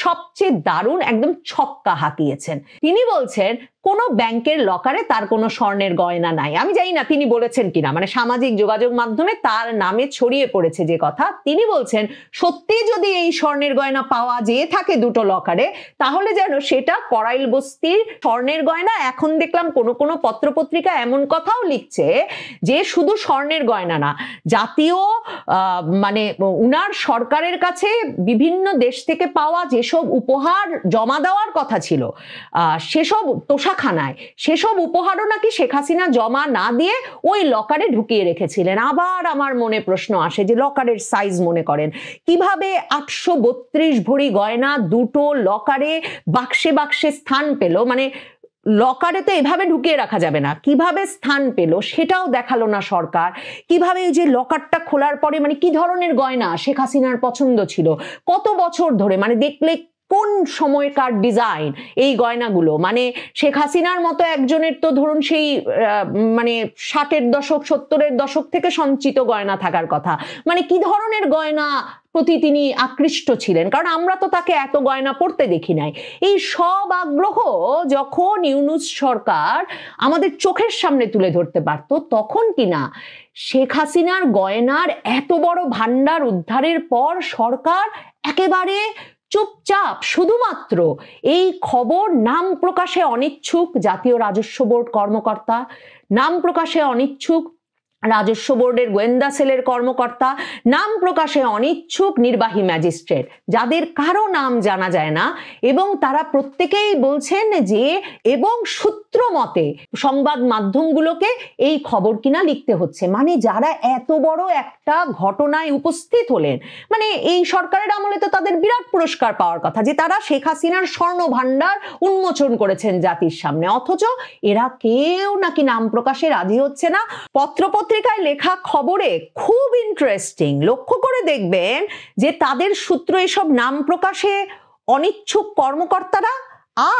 সবচেয়ে দারুণ একদম ছক্কা হাঁকিয়েছেন। তিনি বলছেন কোনো ব্যাংকের লকারে তার কোনো স্বর্ণের গয়না নাই। আমি জানি না তিনি বলেছেন কিনা, মানে সামাজিক যোগাযোগ মাধ্যমে তার নামে ছড়িয়ে পড়েছে যে কথা। তিনি বলছেন সত্যি যদি এই স্বর্ণের গয়না পাওয়া যেয়ে থাকে দুটো লকারে, তাহলে যেন সেটা করাইল বস্তির স্বর্ণের গয়না। এখন দেখলাম কোনো কোনো পত্রপত্রিকা এমন কথাও লিখছে যে শুধু স্বর্ণের গয়না না, জাতীয় মানে উনার সরকারের কাছে বিভিন্ন দেশ থেকে পাওয়া যেসব উপহার জমা দেওয়ার কথা ছিল সেসব তোষাখানায়, সেসব উপহারও নাকি শেখ হাসিনা জমা না দিয়ে ওই লকারে ঢুকিয়ে রেখেছিলেন। আবার আমার মনে প্রশ্ন আসে যে লকারের সাইজ মনে করেন কিভাবে 832 ভরি গয়না দুটো লকারে বাক্সে বাক্সে স্থান পেল, মানে লকারে তো এভাবে ঢুকিয়ে রাখা যাবে না, কিভাবে স্থান পেল সেটাও দেখালো না সরকার। কিভাবে যে লকারটা খোলার পরে মানে কি ধরনের গয়না শেখ হাসিনার পছন্দ ছিল, কত বছর ধরে, মানে দেখলে কোন সময়কার ডিজাইন এই গয়নাগুলো, মানে শেখ হাসিনার মতো একজনের তো ধরুন সেই মানে 60-এর দশক 70-এর দশক থেকে সঞ্চিত গয়না থাকার কথা, মানে কি ধরনের গয়না প্রতি তিনি আকৃষ্ট ছিলেন, কারণ আমরা তো তাকে এত গয়না পড়তে দেখি নাই। এই সব আগ্রহ যখন ইউনূস সরকার আমাদের চোখের সামনে তুলে ধরতে পারত, তখন কিনা শেখ হাসিনার গয়নার এত বড় ভান্ডার উদ্ধারের পর সরকার একেবারে চুপচাপ শুধুমাত্র এই খবর নাম প্রকাশে অনিচ্ছুক জাতীয় রাজস্ব বোর্ড কর্মকর্তা, নাম প্রকাশে অনিচ্ছুক রাজস্ব বোর্ডের গোয়েন্দা সেলের কর্মকর্তা, নাম প্রকাশে অনিচ্ছুক নির্বাহী ম্যাজিস্ট্রেট, যাদের কারো নাম জানা যায় না, এবং তারা প্রত্যেকেই বলছেন যে এবং সূত্র মতে সংবাদ মাধ্যমগুলোকে এই খবর কিনা লিখতে হচ্ছে। মানে যারা এত বড় একটা ঘটনায় উপস্থিত হলেন, মানে এই সরকারের আমলে তো তাদের বিরাট পুরস্কার পাওয়ার কথা যে তারা শেখ হাসিনার স্বর্ণ ভান্ডার উন্মোচন করেছেন জাতির সামনে, অথচ এরা কেউ নাকি নাম প্রকাশে রাজি হচ্ছে না। পত্রপত্রিকায় লেখা খবরে খুব ইন্টারেস্টিং, লক্ষ্য করে দেখবেন যে তাদের সূত্র এসব নাম প্রকাশে অনিচ্ছুক কর্মকর্তারা,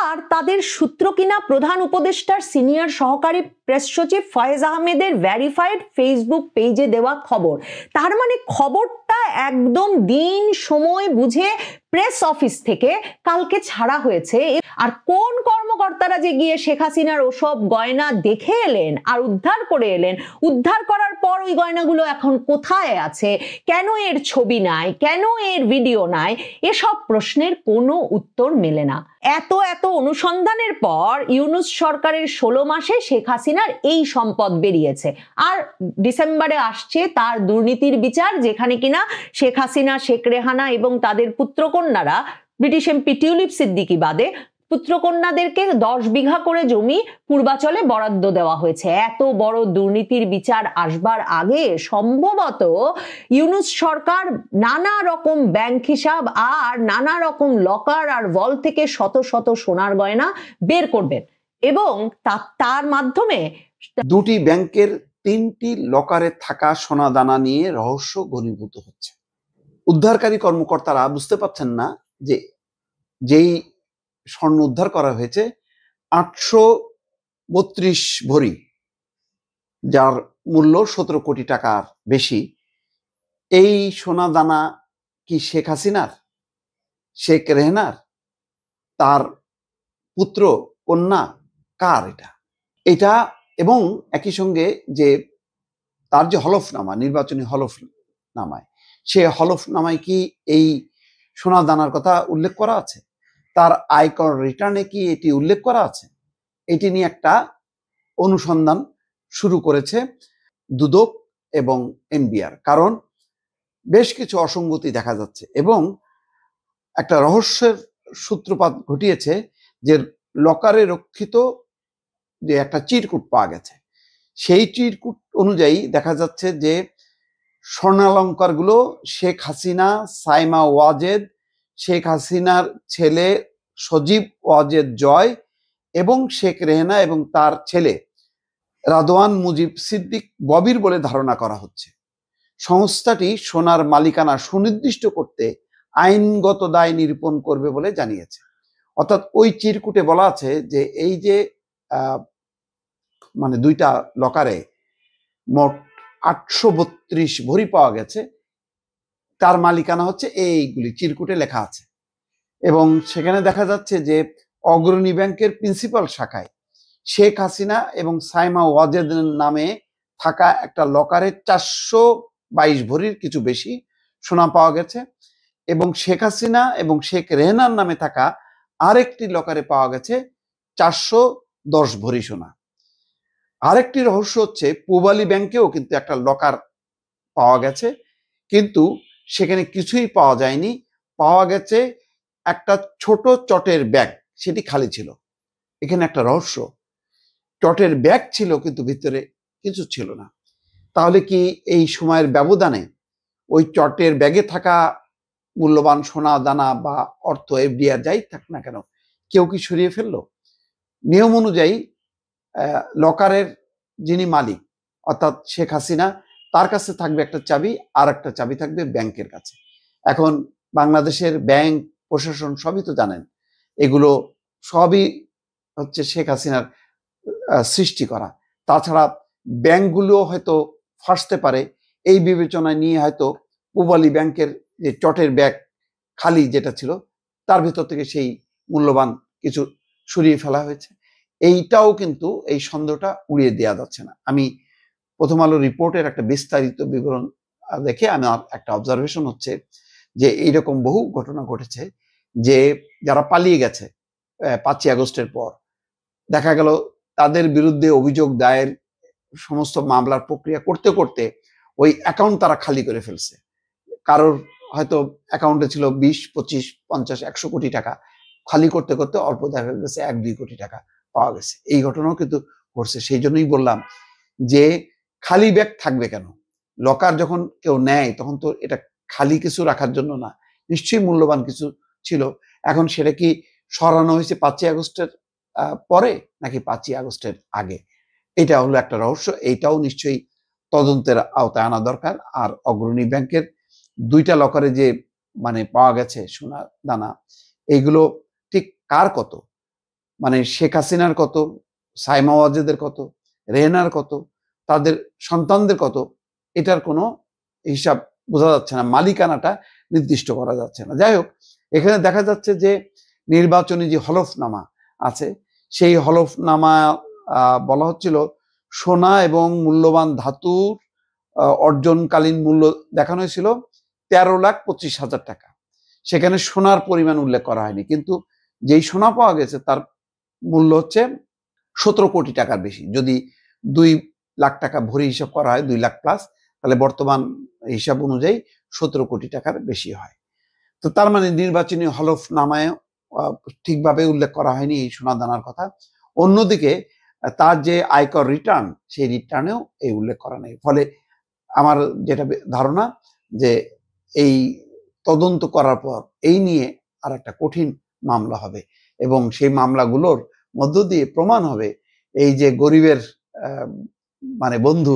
আর তাদের সূত্র কিনা প্রধান উপদেষ্টার সিনিয়র সহকারী প্রেস সচিব ফয়েজ আহমেদের ভেরিফাইড ফেসবুক পেজে দেওয়া খবর। তার মানে খবরটা একদম দিন সময় বুঝে প্রেস অফিস থেকে কালকে ছাড়া হয়েছে। আর কোন কর্মকর্তারা যে গিয়ে শেখ হাসিনার ওসব গয়না দেখে এলেন আর উদ্ধার করে এলেন, উদ্ধার করার পর ওই গয়নাগুলো এখন কোথায় আছে, কেন এর ছবি নাই, কেন এর ভিডিও নাই, এসব প্রশ্নের কোনো উত্তর মেলে না। এত এত অনুসন্ধানের পর ইউনূস সরকারের 16 মাসে শেখ হাসিনার এই সম্পদ বেরিয়েছে, আর ডিসেম্বরে আসছে তার দুর্নীতির বিচার, যেখানে কিনা শেখ হাসিনা, শেখ রেহানা এবং তাদের পুত্রকন্যারা, ব্রিটিশ এমপি টিউলিপ সিদ্দিকী বাদে পুত্রকন্যাদেরকে 10 বিঘা করে জমি পূর্বাচলে বরাদ্দ দেওয়া হয়েছে। এত বড় দুর্নীতির বিচার আসবার আগে সম্ভবত ইউনূস সরকার নানা রকম ব্যাংক হিসাব আর নানা রকম লকার আর ভল থেকে শত শত সোনার গয়না বের করবেন, এবং তার মাধ্যমে দুটি ব্যাংকের 3টি লকারে থাকা সোনা দানা নিয়ে রহস্য ঘনীভূত হচ্ছে। উদ্ধারকারী কর্মকর্তারা বুঝতে পারছেন না যে যেই স্বর্ণ উদ্ধার করা হয়েছে 832 ভরি, যার মূল্য 17 কোটি টাকার বেশি, এই সোনা দানা কি শেখ হাসিনার, শেখ রেহানার, তার পুত্র কন্যা, কার এটা? এবং একই সঙ্গে যে তার যে হলফনামা, নির্বাচনী হলফনামায়, সে হলফনামায় কি এই সোনা দানার কথা উল্লেখ করা আছে? তার আয়কর রিটার্নে কি এটি উল্লেখ করা আছে? এটি নিয়ে একটা অনুসন্ধান শুরু করেছে দুদক এবং এনবিআর, কারণ বেশ কিছু অসঙ্গতি দেখা যাচ্ছে এবং একটা রহস্যের সূত্রপাত ঘটিয়েছে যে লকারে রক্ষিত যে একটা চিরকুট পাওয়া গেছে, সেই চিরকুট অনুযায়ী দেখা যাচ্ছে যে স্বর্ণালঙ্কারগুলো শেখ হাসিনা, সাইমা ওয়াজেদ, শেখ হাসিনার ছেলে সজীব ওয়াজেদ জয় এবং শেখ রেহেনা এবং তার ছেলে রাদওয়ান মুজিব সিদ্দিক ববির বলে ধারণা করা হচ্ছে। সংস্থাটি সোনার মালিকানা সুনির্দিষ্ট করতে আইনগত দায় নিরূপণ করবে বলে জানিয়েছে। অর্থাৎ ওই চিরকুটে বলা আছে যে এই যে মানে দুইটা লকারে মোট 832 ভরি পাওয়া গেছে, তার মালিকানা হচ্ছে এইগুলি চিরকুটে লেখা আছে। এবং সেখানে দেখা যাচ্ছে যে অগ্রণী ব্যাংকের প্রিন্সিপাল শাখায় শেখ হাসিনা এবং সাইমা ওয়াজেদের নামে থাকা একটা লকারে 422 ভরির কিছু বেশি সোনা পাওয়া গেছে এবং শেখ হাসিনা এবং শেখ রেহনার নামে থাকা আরেকটি লকারে পাওয়া গেছে 410 ভরি সোনা। আরেকটি রহস্য হচ্ছে পূবালী ব্যাংকেও কিন্তু একটা লকার পাওয়া গেছে, কিন্তু সেখানে কিছুই পাওয়া যায়নি। পাওয়া গেছে একটা ছোট চটের ব্যাগ, সেটি খালি ছিল। এখানে একটা রহস্য, চটের ব্যাগ ছিল কিন্তু ভিতরে কিছু ছিল না। তাহলে কি এই সময়ের ব্যবধানে ওই চটের ব্যাগে থাকা মূল্যবান সোনা দানা বা অর্থ এফডিআর যাই থাক না কেন, কেউ কি সরিয়ে ফেললো? নিয়ম অনুযায়ী লকারের যিনি মালিক অর্থাৎ শেখ হাসিনা, তার কাছে থাকবে একটা চাবি, আর একটা চাবি থাকবে ব্যাংকের কাছে। এখন বাংলাদেশের ব্যাংক প্রশাসন সবই তো জানেন, এগুলো সবই হচ্ছে শেখ হাসিনার সৃষ্টি করা। তাছাড়া ব্যাংকগুলো হয়তো ফাঁসতে পারে, এই বিবেচনায় নিয়ে হয়তো পূবালী ব্যাংকের যে চটের ব্যাগ খালি যেটা ছিল তার ভিতর থেকে সেই মূল্যবান কিছু সরিয়ে ফেলা হয়েছে। এইটাও কিন্তু এই সন্দেহটা উড়িয়ে দেওয়া যাচ্ছে না। আমি প্রথম আলো রিপোর্টের একটা বিস্তারিত বিবরণ দেখে আমার একটা অবজারভেশন হচ্ছে যে এইরকম বহু ঘটনা ঘটেছে যে যারা পালিয়ে গেছে 5ই আগস্টের পর, দেখা গেল তাদের বিরুদ্ধে অভিযোগ দায়ের সমস্ত মামলার প্রক্রিয়া করতে করতে ওই অ্যাকাউন্ট তারা খালি করে ফেলছে। কারোর হয়তো অ্যাকাউন্টে ছিল 20, 25, 50, 100 কোটি টাকা, খালি করতে করতে অল্প দেখা গেছে 1-2 কোটি টাকা পাওয়া গেছে। এই ঘটনাও কিন্তু ঘটছে। সেই জন্যই বললাম যে খালি ব্যাগ থাকবে কেন? লকার যখন কেউ নেয় তখন তো এটা খালি কিছু রাখার জন্য না, নিশ্চয়ই মূল্যবান কিছু ছিল। এখন সেটা কি সরানো হয়েছে 5ই আগস্টের পরে নাকি 5ই আগস্টের আগে? এটা হলো একটা রহস্য। এইটাও নিশ্চয়ই তদন্তের আওতায় আনা দরকার। আর অগ্রণী ব্যাংকের 2টা লকারে যে মানে পাওয়া গেছে সোনা দানা, এইগুলো ঠিক কার কত, মানে শেখ হাসিনার কত, সাইমা ওয়াজেদের কত, রেহেনার কত, তাদের সন্তানদের কত, এটার কোনো হিসাব বোঝা যাচ্ছে না, মালিকানাটা নির্দিষ্ট করা যাচ্ছে না। যাই হোক, এখানে দেখা যাচ্ছে যে নির্বাচনী যে হলফনামা আছে, সেই হলফনামা বলা হচ্ছিল সোনা এবং মূল্যবান ধাতুর অর্জনকালীন মূল্য দেখানো হয়েছিল 13,25,000 টাকা। সেখানে সোনার পরিমাণ উল্লেখ করা হয়নি, কিন্তু যেই সোনা পাওয়া গেছে তার মূল্য হচ্ছে 17 কোটি টাকার বেশি। যদি 2 লাখ টাকা ভরি হিসাব করা হয়, 2 লাখ প্লাস, তাহলে বর্তমান হিসাব অনুযায়ী 17 কোটি টাকার বেশি হয়। তো তার মানে নির্বাচনী হলফনামায় ঠিকভাবে উল্লেখ করা হয়নি এই সোনা দানার কথা। অন্যদিকে তার যে আয়কর রিটার্ন, সেই রিটার্নেও এই উল্লেখ করা নেই। ফলে আমার যেটা ধারণা যে এই তদন্ত করার পর এই নিয়ে আর একটা কঠিন মামলা হবে এবং সেই মামলাগুলোর মধ্য দিয়ে প্রমাণ হবে এই যে গরিবের মানে বন্ধু,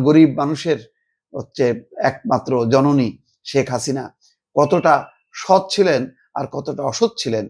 গরিব মানুষের হচ্ছে একমাত্র জননী শেখ হাসিনা কতটা সৎ ছিলেন আর কতটা অসৎ ছিলেন।